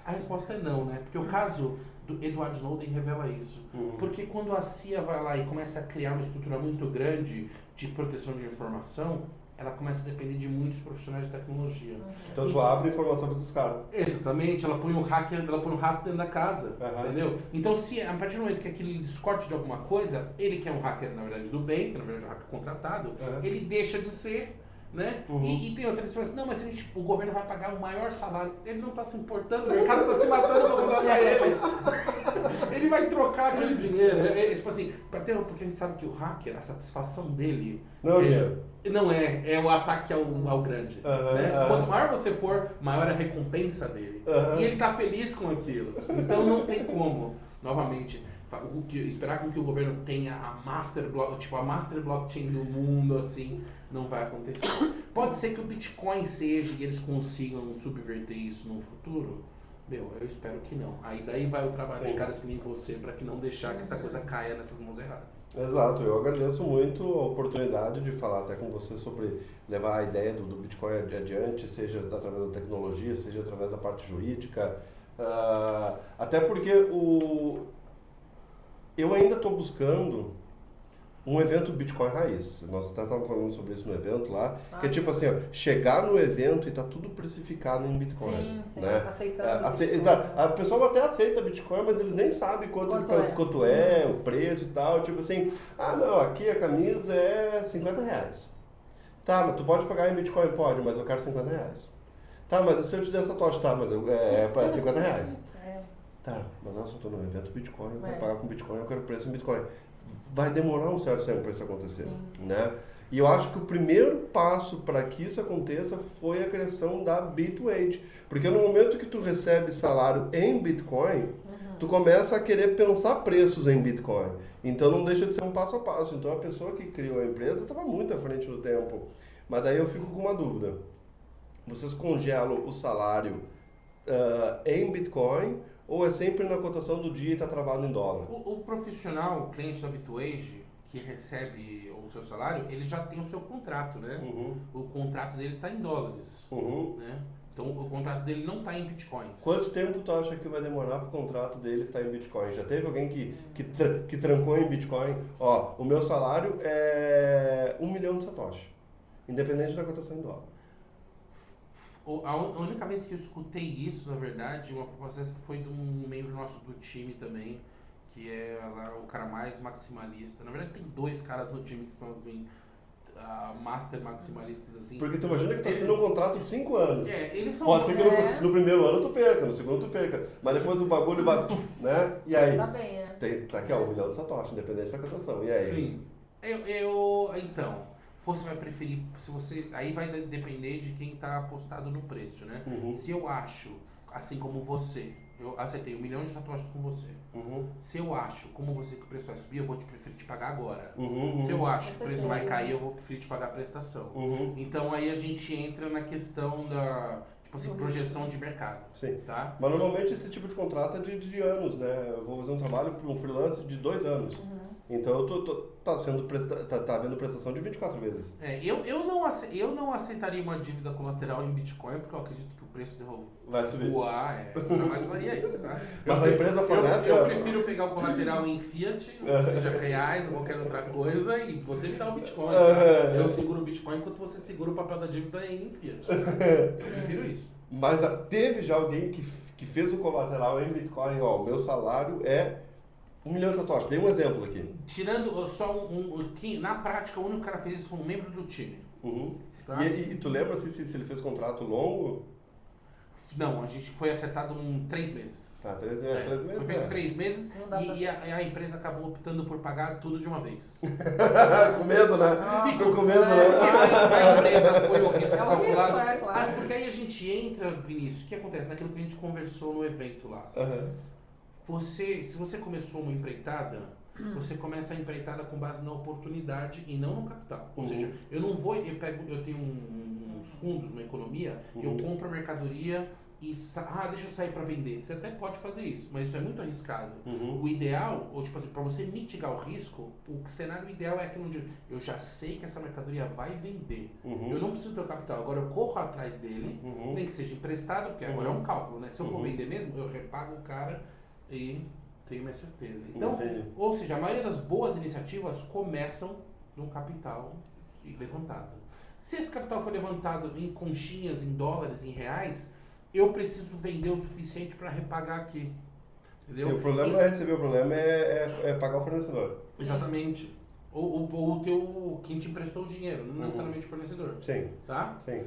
A resposta é não, né? Porque o caso do Edward Snowden revela isso. Porque quando a CIA vai lá e começa a criar uma estrutura muito grande de proteção de informação, ela começa a depender de muitos profissionais de tecnologia. Então tu abre informação para esses caras. Exatamente, ela põe um hacker dentro da casa, entendeu? Então, se a partir do momento que aquele descorte de alguma coisa, ele que é um hacker, na verdade, do bem, que na verdade é um hacker contratado, ele deixa de ser, né? E tem outra pessoa assim, não, mas o governo vai pagar o maior salário. Ele não está se importando, o mercado está se matando para contratar ele. Ele vai trocar aquele dinheiro. Tipo assim, porque a gente sabe que o hacker, a satisfação dele... Não é o ataque ao grande. Né? Quanto maior você for, maior a recompensa dele. E ele está feliz com aquilo. Então não tem como, novamente, esperar com que o governo tenha a master blockchain do mundo, assim, não vai acontecer. Pode ser que o Bitcoin seja e eles consigam subverter isso no futuro? Eu espero que não. Aí daí vai o trabalho de caras que nem você para que não deixar que essa coisa caia nessas mãos erradas. Exato, eu agradeço muito a oportunidade de falar até com você sobre levar a ideia do Bitcoin adiante, seja através da tecnologia, seja através da parte jurídica. Até porque eu ainda estou buscando um evento Bitcoin raiz. Nós até estávamos falando sobre isso no evento lá, que é tipo assim, chegar no evento e tá tudo precificado em Bitcoin. Sim, né? Aceitando. A pessoa até aceita Bitcoin, mas eles nem sabem quanto é, o preço e tal. Tipo assim, não, aqui a camisa é R$50. Tá, mas tu pode pagar em Bitcoin? Pode, mas eu quero R$50. Tá, mas se eu te der essa tocha, tá, mas é para R$50. Tá, mas eu só estou no evento Bitcoin, eu vou pagar com Bitcoin, eu quero preço em Bitcoin. Vai demorar um certo tempo para isso acontecer, né? E eu acho que o primeiro passo para que isso aconteça foi a criação da Bitwage. Porque no momento que tu recebe salário em Bitcoin, tu começa a querer pensar preços em Bitcoin. Então não deixa de ser um passo a passo. Então a pessoa que criou a empresa estava muito à frente do tempo. Mas daí eu fico com uma dúvida. Vocês congelam o salário em Bitcoin ou é sempre na cotação do dia e está travado em dólar? O profissional, o cliente da Bitwage, que recebe o seu salário, ele já tem o seu contrato, né? O contrato dele está em dólares, né? Então o contrato dele não está em bitcoins. Quanto tempo tu acha que vai demorar para o contrato dele estar em Bitcoin? Já teve alguém que trancou em Bitcoin? Ó, o meu salário é 1 milhão de satoshi, independente da cotação em dólar. A única vez que eu escutei isso, na verdade, uma proposta dessa foi de um membro nosso do time também, que é lá o cara mais maximalista. Na verdade, tem 2 caras no time que são assim, master maximalistas assim. Porque tu imagina que tu assina um contrato de 5 anos. Eles são Pode ser que no primeiro ano tu perca, no segundo tu perca, mas depois do bagulho vai, né? E aí? Tá bem, né? Tá aqui, ó, 1 milhão de satoshi, independente da cotação. E aí? Sim. Então, você vai preferir, se você, aí vai depender de quem está apostado no preço, né? Se eu acho, assim como você, eu aceitei 1 milhão de satoshis com você. Se eu acho, como você, que o preço vai subir, eu vou preferir te pagar agora. Se eu acho que o preço vai cair, eu vou preferir te pagar a prestação. Então aí a gente entra na questão da, tipo assim, projeção de mercado. Sim. Tá? Mas normalmente esse tipo de contrato é de anos, né? Eu vou fazer um trabalho para um freelance de 2 anos. Então tá havendo prestação de 24 vezes. Eu não aceitaria uma dívida colateral em Bitcoin, porque eu acredito que o preço vai subir. Voar, eu jamais faria isso, tá? Mas a empresa fornece... Eu prefiro pegar o colateral em fiat, seja reais ou qualquer outra coisa, e você me dá o Bitcoin. Tá? Eu seguro o Bitcoin enquanto você segura o papel da dívida em fiat. Eu prefiro isso. Mas teve já alguém que fez o colateral em Bitcoin, ó, o meu salário é 1 milhão de satoshi. Dei um exemplo aqui. Tirando só que na prática o único cara fez isso foi um membro do time. Tá? E tu lembra se ele fez contrato longo? Não, a gente foi acertado em 3 meses. Tá, 3 meses. 3 meses. Foi feito 3 meses e a empresa acabou optando por pagar tudo de uma vez. Com medo, né? Ficou com medo, né? A empresa foi o risco calculado. É claro. Porque aí a gente entra, Vinícius, o que acontece? Naquilo que a gente conversou no evento lá. Se você começou uma empreitada, você começa a empreitada com base na oportunidade e não no capital. Ou seja, eu tenho uns fundos, uma economia, eu compro a mercadoria e deixa eu sair para vender. Você até pode fazer isso, mas isso é muito arriscado. O ideal, ou tipo assim, para você mitigar o risco, o cenário ideal é aquele onde eu já sei que essa mercadoria vai vender. Eu não preciso ter o capital, agora eu corro atrás dele, nem que seja emprestado, porque agora é um cálculo, né? Se eu for vender mesmo, eu repago o cara e tenho minha certeza. Então, ou seja, a maioria das boas iniciativas começam num capital levantado. Se esse capital for levantado em conchinhas, em dólares, em reais, eu preciso vender o suficiente para repagar aqui. Entendeu? Sim, o problema não é receber, o problema é pagar o fornecedor. Exatamente. Ou quem te emprestou o dinheiro, não necessariamente o fornecedor. Sim. Tá? Sim.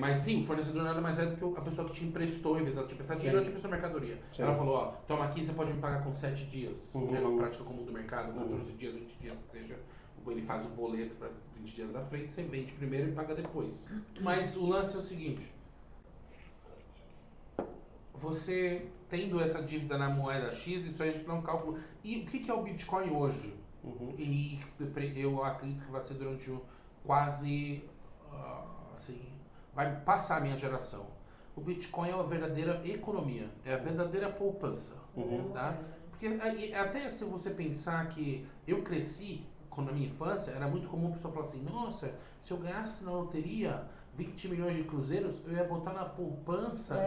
Mas sim, o fornecedor nada mais é do que a pessoa que te emprestou, em vez de ela te emprestar dinheiro, ela te emprestou mercadoria. Sim. Ela falou, ó, toma aqui, você pode me pagar com 7 dias, que é uma prática comum do mercado, 14 dias, 20 dias, que seja. Ele faz o boleto para 20 dias à frente, você vende primeiro e paga depois. Mas o lance é o seguinte, você tendo essa dívida na moeda X, isso aí a gente dá um cálculo. E o que é o Bitcoin hoje? E eu acredito que vai ser durante quase, assim, vai passar a minha geração. O Bitcoin é uma verdadeira economia, é a verdadeira poupança, tá? Porque até se você pensar que eu cresci, quando na minha infância, era muito comum a pessoa falar assim, nossa, se eu ganhasse na loteria 20 milhões de cruzeiros, eu ia botar na poupança.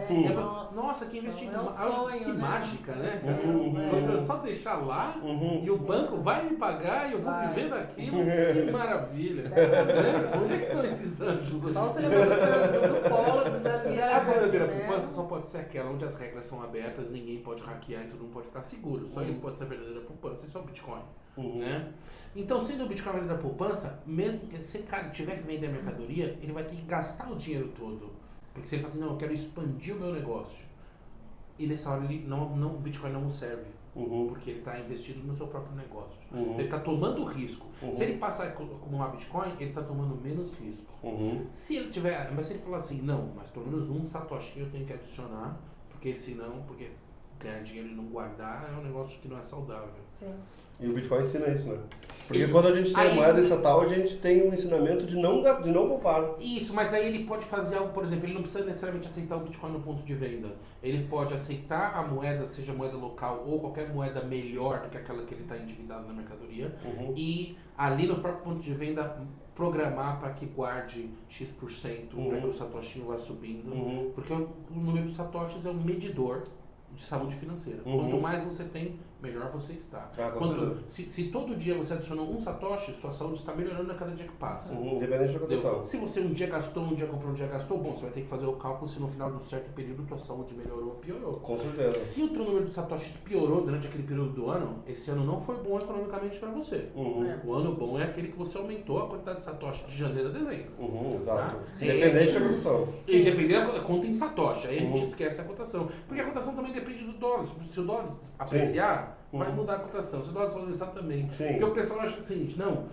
Nossa, que investimento. Que mágica, né? É só deixar lá e o banco vai me pagar e eu vou viver daquilo. Que maravilha. Né? Onde é que estão esses anjos hoje? Só você levando do colo, a verdadeira poupança só pode ser aquela onde as regras são abertas, ninguém pode hackear e todo mundo pode ficar seguro. Só isso pode ser a verdadeira poupança, isso é o Bitcoin. Né? Então, sendo o Bitcoin a verdadeira poupança, mesmo que se o cara tiver que vender a mercadoria, ele vai ter que gastar o dinheiro todo. Porque se ele fala assim, não, eu quero expandir o meu negócio. E nessa hora o Bitcoin não serve. Porque ele está investido no seu próprio negócio. Ele está tomando risco. Se ele passar a acumular Bitcoin, ele está tomando menos risco. Se ele tiver, mas se ele falar assim, não, mas pelo menos um satoshi eu tenho que adicionar, porque senão, porque ganhar dinheiro e não guardar é um negócio que não é saudável. Sim. E o Bitcoin ensina isso, né? Porque quando a gente tem a moeda estatal, a gente tem um ensinamento de não poupar. Isso, mas aí ele pode fazer algo, por exemplo, ele não precisa necessariamente aceitar o Bitcoin no ponto de venda. Ele pode aceitar a moeda, seja moeda local ou qualquer moeda melhor do que aquela que ele está endividado na mercadoria, e ali no próprio ponto de venda programar para que guarde X%, para que o satoshinho vá subindo, porque o número de satoshis é um medidor de saúde financeira. Quanto mais você tem, melhor você está. Se todo dia você adicionou um satoshi, sua saúde está melhorando a cada dia que passa. Independente da condição. Se você um dia gastou, um dia comprou, um dia gastou, bom, você vai ter que fazer o cálculo se no final de um certo período tua saúde melhorou ou piorou. Com certeza. Se o teu número de satoshis piorou durante aquele período do ano, esse ano não foi bom economicamente para você. O ano bom é aquele que você aumentou a quantidade de satoshi de janeiro a dezembro. Exato. Independente da condição. Independente da conta em satoshi. Aí a gente esquece a cotação. Porque a cotação também depende do dólar. Se o dólar apreciar, vai mudar a cotação. Se o dólar valorizar também. Porque o pessoal acha o seguinte, não,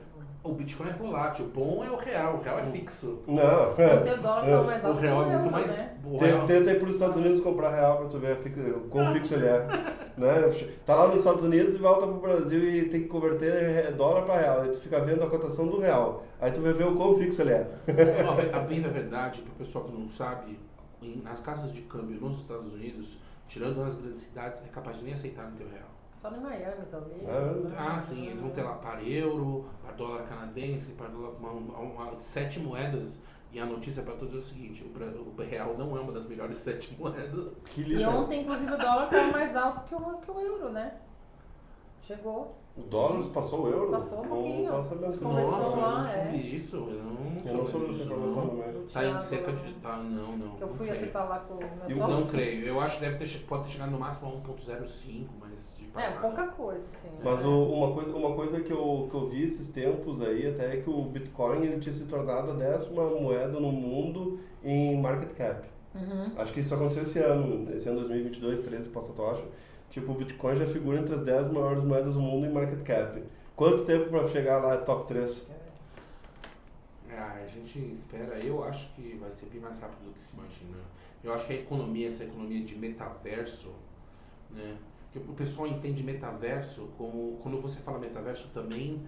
o Bitcoin é volátil, o bom é o real é fixo. Não. O teu dólar tá mais alto. O real é muito mais... Né? Tenta ir para os Estados Unidos comprar real para tu ver quão fixo ele é. Né? Tá lá nos Estados Unidos e volta pro Brasil e tem que converter dólar para real. Aí tu fica vendo a cotação do real. Aí tu vai ver o quão fixo ele é. A bem da verdade, para o pessoal que não sabe, nas casas de câmbio nos Estados Unidos, tirando nas grandes cidades, é capaz de nem aceitar no teu real. Só em Miami, talvez. Sim, eles vão ter lá para euro, para dólar canadense, para dólar, 7 moedas. E a notícia para todos é o seguinte, o real não é uma das melhores 7 moedas. Que lixo. E ontem, inclusive, o dólar estava mais alto que o euro, né? Chegou. O dólar passou o euro? Passou um pouquinho. Não tava sabendo disso. Nossa, lá, eu não soube isso. Eu não soube essa disso. informação também. Tá em cerca de... não. Que eu fui acertar lá com o meu Não sócio. creio. Eu acho que pode ter chegado no máximo a 1.05, mas de passada. Pouca coisa, assim. Mas uma coisa que eu vi esses tempos aí, até é que o Bitcoin ele tinha se tornado a 10ª moeda no mundo em market cap. Acho que isso aconteceu esse ano 2022, 13, passa a tocha. Tipo, o Bitcoin já figura entre as 10 maiores moedas do mundo em market cap. Quanto tempo para chegar lá top 3? A gente espera, eu acho que vai ser bem mais rápido do que se imagina. Eu acho que essa economia de metaverso, né? Que o pessoal entende metaverso como, quando você fala metaverso também,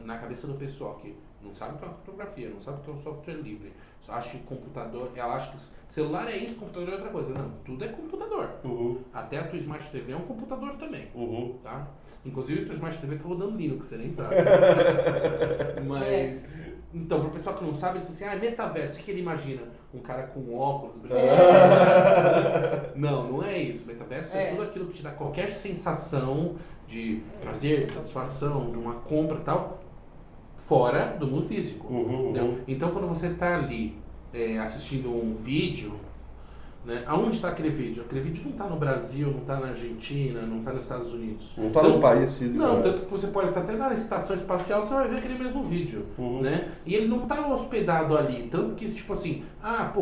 na cabeça do pessoal que não sabe o que é uma criptografia, não sabe o que é um software livre, só acha que computador, ela acha que celular é isso, computador é outra coisa. Não, tudo é computador. Até a tua Smart TV é um computador também. Tá? Inclusive a tua Smart TV tá rodando Linux, você nem sabe. Mas, então, para o pessoal que não sabe, ele diz assim, metaverso, o que ele imagina? Um cara com óculos. Não é isso. Metaverso é tudo aquilo que te dá qualquer sensação de prazer, de satisfação, de uma compra e tal, fora do mundo físico. Então, quando você está ali assistindo um vídeo, né, aonde está aquele vídeo? Aquele vídeo não está no Brasil, não está na Argentina, não está nos Estados Unidos. Não está num país físico. Não, tanto que você pode estar até na estação espacial, você vai ver aquele mesmo vídeo. Né? E ele não está hospedado ali. Tanto que, tipo assim,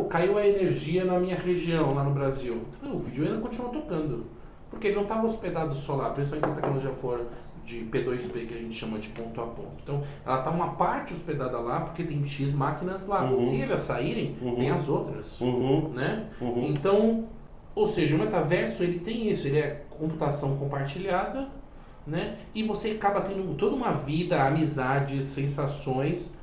caiu a energia na minha região, lá no Brasil. Então, o vídeo ainda continua tocando. Porque ele não estava hospedado só lá, principalmente se a tecnologia for de P2P, que a gente chama de ponto a ponto. Então, ela está uma parte hospedada lá, porque tem X máquinas lá. Se elas saírem, tem as outras. Né? Então, ou seja, o metaverso, ele tem isso, ele é computação compartilhada, né? E você acaba tendo toda uma vida, amizades, sensações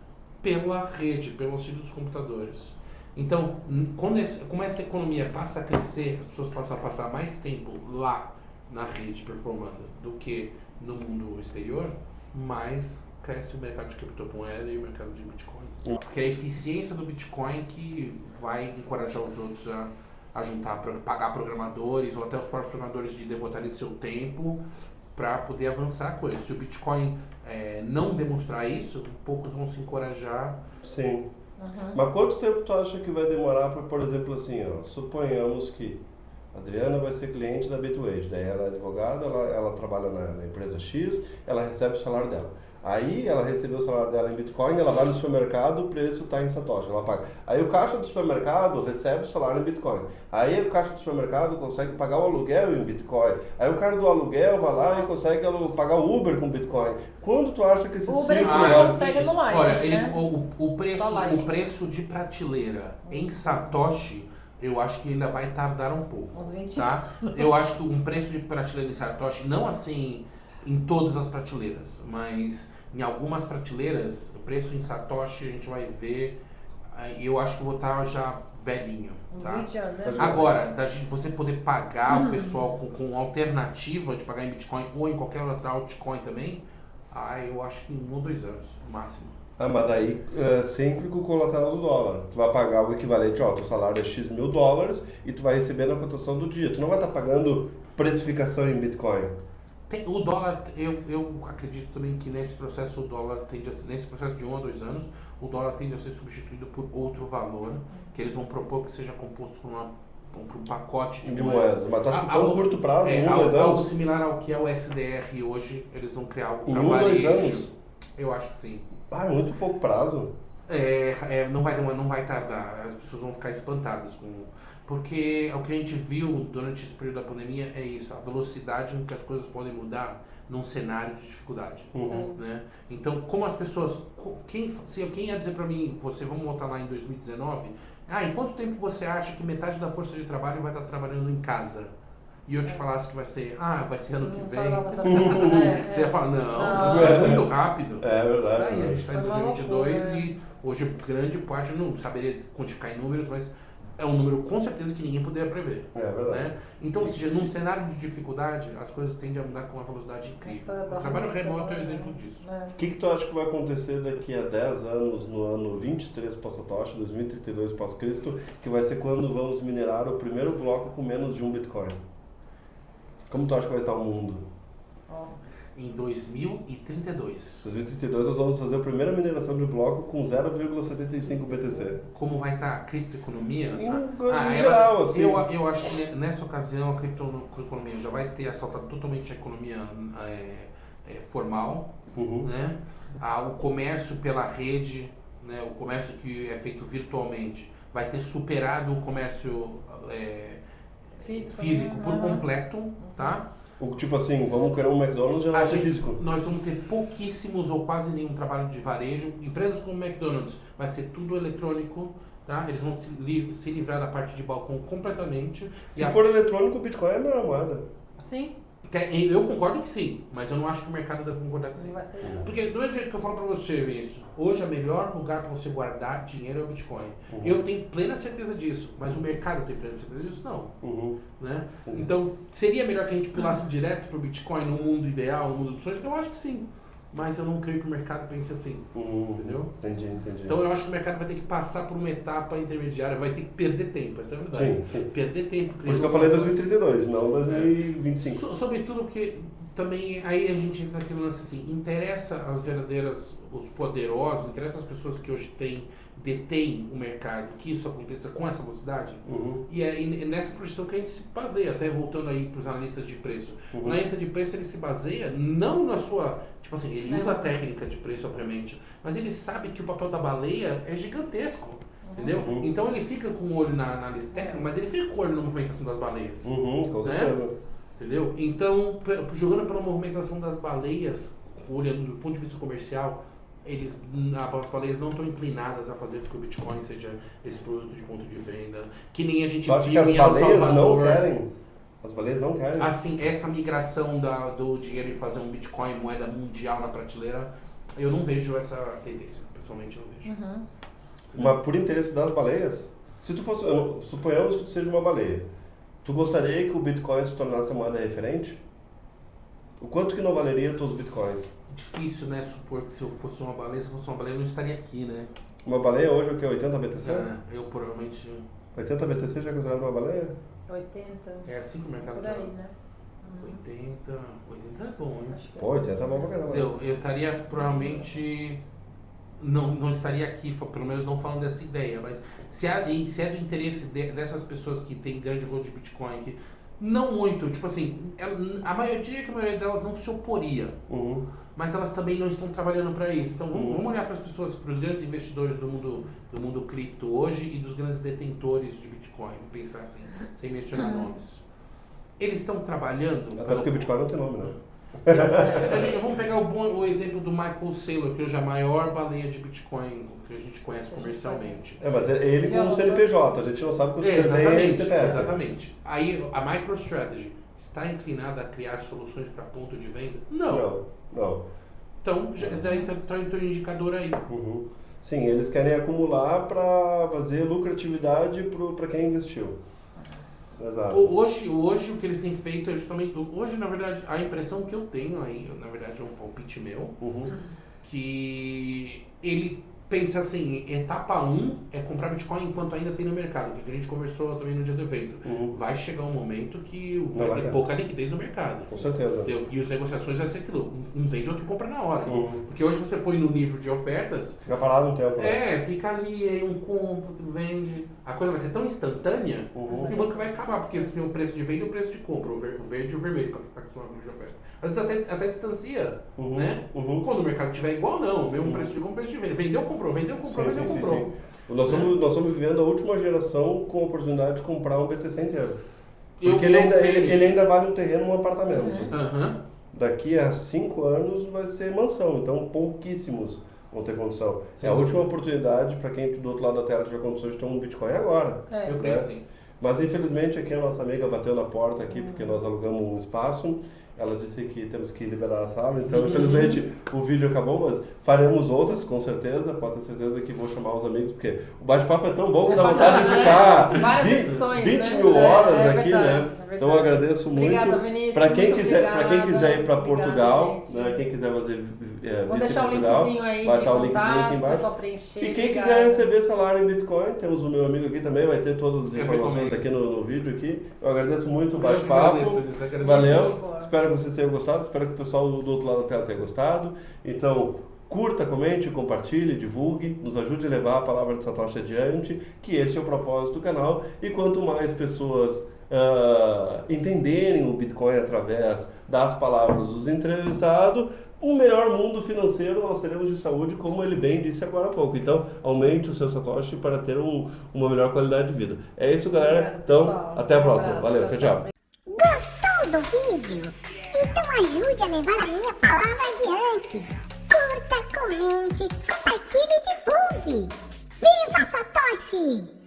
pela rede, pelo auxílio dos computadores. Então, como essa economia passa a crescer, as pessoas passam a passar mais tempo lá na rede performando do que no mundo exterior, mais cresce o mercado de criptomoeda e o mercado de Bitcoin. Porque é a eficiência do Bitcoin que vai encorajar os outros a juntar, pagar programadores ou até os próprios programadores de devotarem seu tempo para poder avançar a coisa. Se o Bitcoin não demonstrar isso, poucos vão se encorajar. Sim. Mas quanto tempo tu acha que vai demorar para, por exemplo, assim, suponhamos que a Adriana vai ser cliente da Bitwage, daí ela é advogada, ela trabalha na empresa X, ela recebe o salário dela. Aí ela recebeu o salário dela em Bitcoin, ela vai no supermercado, o preço está em Satoshi, ela paga. Aí o caixa do supermercado recebe o salário em Bitcoin. Aí o caixa do supermercado consegue pagar o aluguel em Bitcoin. Aí o cara do aluguel vai lá e consegue pagar o Uber com Bitcoin. Quando tu acha que esse Uber ciclo... consegue no live, olha, né? o preço de prateleira em Satoshi, eu acho que ainda vai tardar um pouco. Uns 20 tá? Eu acho que um preço de prateleira em Satoshi, não assim em todas as prateleiras, mas em algumas prateleiras, o preço em Satoshi a gente vai ver, eu acho que eu vou estar já velhinho, Uns tá? 20 anos, né? Agora, da gente você poder pagar o pessoal com alternativa de pagar em Bitcoin ou em qualquer outra altcoin também, eu acho que em 1 ou 2 anos, no máximo. Mas daí sempre com o colateral do dólar. Tu vai pagar o equivalente, teu salário é X mil dólares e tu vai receber na cotação do dia. Tu não vai estar pagando precificação em Bitcoin. O dólar, eu acredito também que nesse processo o dólar tende a ser, nesse processo de 1 a 2 anos, o dólar tende a ser substituído por outro valor, que eles vão propor que seja composto por um pacote de moedas. Mas tu acha que tão curto prazo, em 1 ou 2 algo anos? similar ao que é o SDR hoje, eles vão criar algo Em para 1 ou 2 varejo. anos? Eu acho que sim. Muito pouco prazo. Não vai tardar, as pessoas vão ficar espantadas porque o que a gente viu durante esse período da pandemia é isso, a velocidade com que as coisas podem mudar num cenário de dificuldade, né? Então, como as pessoas, se alguém ia dizer para mim, vamos voltar lá em 2019, em quanto tempo você acha que metade da força de trabalho vai estar trabalhando em casa? E eu te falasse que vai ser ano que vem. Você ia falar, não, é muito rápido. É verdade. Aí a gente está em 2022 loucura, e hoje grande parte, eu não saberia quantificar em números, mas é um número com certeza que ninguém poderia prever. É verdade. Né? Então, ou seja, num cenário de dificuldade, as coisas tendem a mudar com uma velocidade incrível. O trabalho remoto é um exemplo disso. O que tu acha que vai acontecer daqui a 10 anos, no ano 23 pós-Satoshi, 2032 pós-Cristo, que vai ser quando vamos minerar o primeiro bloco com menos de 1 Bitcoin? Como tu acha que vai estar o mundo? Nossa. Em 2032. Em 2032 nós vamos fazer a primeira mineração de bloco com 0,75 BTC. Como vai estar a criptoeconomia? Em geral, assim. Eu acho que nessa ocasião a criptoeconomia já vai ter assaltado totalmente a economia formal, né? O comércio pela rede, né? O comércio que é feito virtualmente vai ter superado o comércio físico por completo, tá? Tipo assim, vamos querer um McDonald's já não vai ser físico. Nós vamos ter pouquíssimos ou quase nenhum trabalho de varejo. Empresas como o McDonald's vai ser tudo eletrônico, tá? Eles vão se livrar da parte de balcão completamente. Se for eletrônico, o Bitcoin é a melhor moeda. Sim. Eu concordo que sim, mas eu não acho que o mercado deve concordar que sim. Não vai ser. Porque do mesmo jeito que eu falo pra você, Vinícius, hoje o melhor lugar para você guardar dinheiro é o Bitcoin. Eu tenho plena certeza disso, mas o mercado tem plena certeza disso? Não. Né? Então, seria melhor que a gente pulasse direto pro Bitcoin no mundo ideal, no mundo dos sonhos? Eu acho que sim. Mas eu não creio que o mercado pense assim. Entendeu? Entendi. Então eu acho que o mercado vai ter que passar por uma etapa intermediária, vai ter que perder tempo, essa é a verdade. Sim. Perder tempo. Por isso que eu falei 2032, não 2025. Sobretudo porque também aí a gente entra naquele lance assim, interessa as verdadeiras, os poderosos, interessa as pessoas que hoje detêm o mercado, que isso aconteça com essa velocidade. E é nessa projeção que a gente se baseia, até voltando aí para os analistas de preço. O analista de preço, ele se baseia não na sua, tipo assim, ele usa a técnica de preço, obviamente, mas ele sabe que o papel da baleia é gigantesco. Entendeu? Então ele fica com o olho na análise técnica, mas ele fica com o olho na movimentação das baleias. Com certeza. Entendeu? Então, jogando pela movimentação das baleias, olhando do ponto de vista comercial, as baleias não estão inclinadas a fazer com que o Bitcoin seja esse produto de ponto de venda, que nem a gente viu que as em El baleias Salvador. não querem? As baleias não querem? Assim, essa migração do dinheiro e fazer um Bitcoin moeda mundial na prateleira, eu não vejo essa tendência, pessoalmente não vejo. Mas por interesse das baleias, se tu fosse, suponhamos que tu seja uma baleia, tu gostaria que o Bitcoin se tornasse a moeda referente? O quanto que não valeria os teus Bitcoins? Difícil, né, supor que se eu fosse uma baleia, eu não estaria aqui, né? Uma baleia hoje é o que? 80 BTC? Eu provavelmente... 80 BTC já é considerado uma baleia? 80. É assim que o mercado Por aí, né? 80 é bom, hein? Pô, 80 é bom pra caramba. Eu estaria provavelmente... Não estaria aqui, pelo menos não falando dessa ideia, mas se é do interesse dessas pessoas que têm grande rol de Bitcoin, que não muito, tipo assim, a maioria delas não se oporia, mas elas também não estão trabalhando para isso. Então vamos olhar para as pessoas, para os grandes investidores do mundo cripto hoje e dos grandes detentores de Bitcoin, vamos pensar assim, sem mencionar nomes. Eles estão trabalhando... Até porque o Bitcoin não tem nome, né? Vamos pegar o exemplo do Michael Saylor, que hoje é a maior baleia de Bitcoin que a gente conhece comercialmente. Mas ele com o CNPJ, a gente não sabe quanto Exatamente, CPF. Exatamente. Aí a MicroStrategy está inclinada a criar soluções para ponto de venda? Não. Então já entra o indicador aí. Uhum. Sim, eles querem acumular para fazer lucratividade para quem investiu. Exato. Hoje o que eles têm feito é justamente... Hoje, na verdade, a impressão que eu tenho aí, na verdade é um palpite meu, que ele pensa assim, etapa 1 é comprar Bitcoin enquanto ainda tem no mercado, que a gente conversou também no dia do evento. Vai chegar um momento que vai ter pouca liquidez no mercado. Com certeza. Entendeu? E as negociações vai ser aquilo, um vende, outro compra na hora. Porque hoje você põe no livro de ofertas... Fica parado um tempo. Fica ali, aí um compra, outro vende. A coisa vai ser tão instantânea que o banco vai acabar, porque você tem o preço de venda e o preço de compra, o verde e o vermelho, que está com o livro de oferta. Às vezes até distancia, né? Quando o mercado estiver igual, não. O mesmo preço de compra, preço de venda. Vendeu, comprou, comprou. Sim. Nós estamos vivendo a última geração com a oportunidade de comprar um BTC inteiro. Porque ele ainda vale um terreno, um apartamento. Daqui a 5 anos vai ser mansão, então pouquíssimos vão ter condição. É a última oportunidade para quem do outro lado da tela tiver condições de ter um Bitcoin agora. Eu creio sim. Mas infelizmente aqui a nossa amiga bateu na porta aqui porque nós alugamos um espaço. Ela disse que temos que liberar a sala, então infelizmente o vídeo acabou, mas faremos outras com certeza, pode ter certeza que vou chamar os amigos, porque o bate-papo é tão bom que dá vontade de ficar 20 mil horas aqui, né? Então eu agradeço muito. Obrigada, Vinícius. Para quem quiser ir para Portugal, né? Quem quiser fazer vou deixar Portugal, o linkzinho aí vai de estar o linkzinho aqui embaixo. Preencher, e quem quiser receber salário em Bitcoin, temos o meu amigo aqui também, vai ter todas as informações aqui no vídeo aqui. Eu agradeço muito o bate-papo. Valeu. Espero que vocês tenham gostado, espero que o pessoal do outro lado da tela tenha gostado. Então, curta, comente, compartilhe, divulgue, nos ajude a levar a palavra de Satoshi adiante, que esse é o propósito do canal. E quanto mais pessoas entenderem o Bitcoin através das palavras dos entrevistados, um melhor mundo financeiro nós teremos de saúde, como ele bem disse agora há pouco. Então, aumente o seu Satoshi para ter uma melhor qualidade de vida. É isso, galera. Obrigada, então, pessoal. até a próxima. Valeu, tchau. Gostou do vídeo? Então ajude a levar a minha palavra adiante. Curta, comente, compartilhe e divulgue. Viva Satoshi!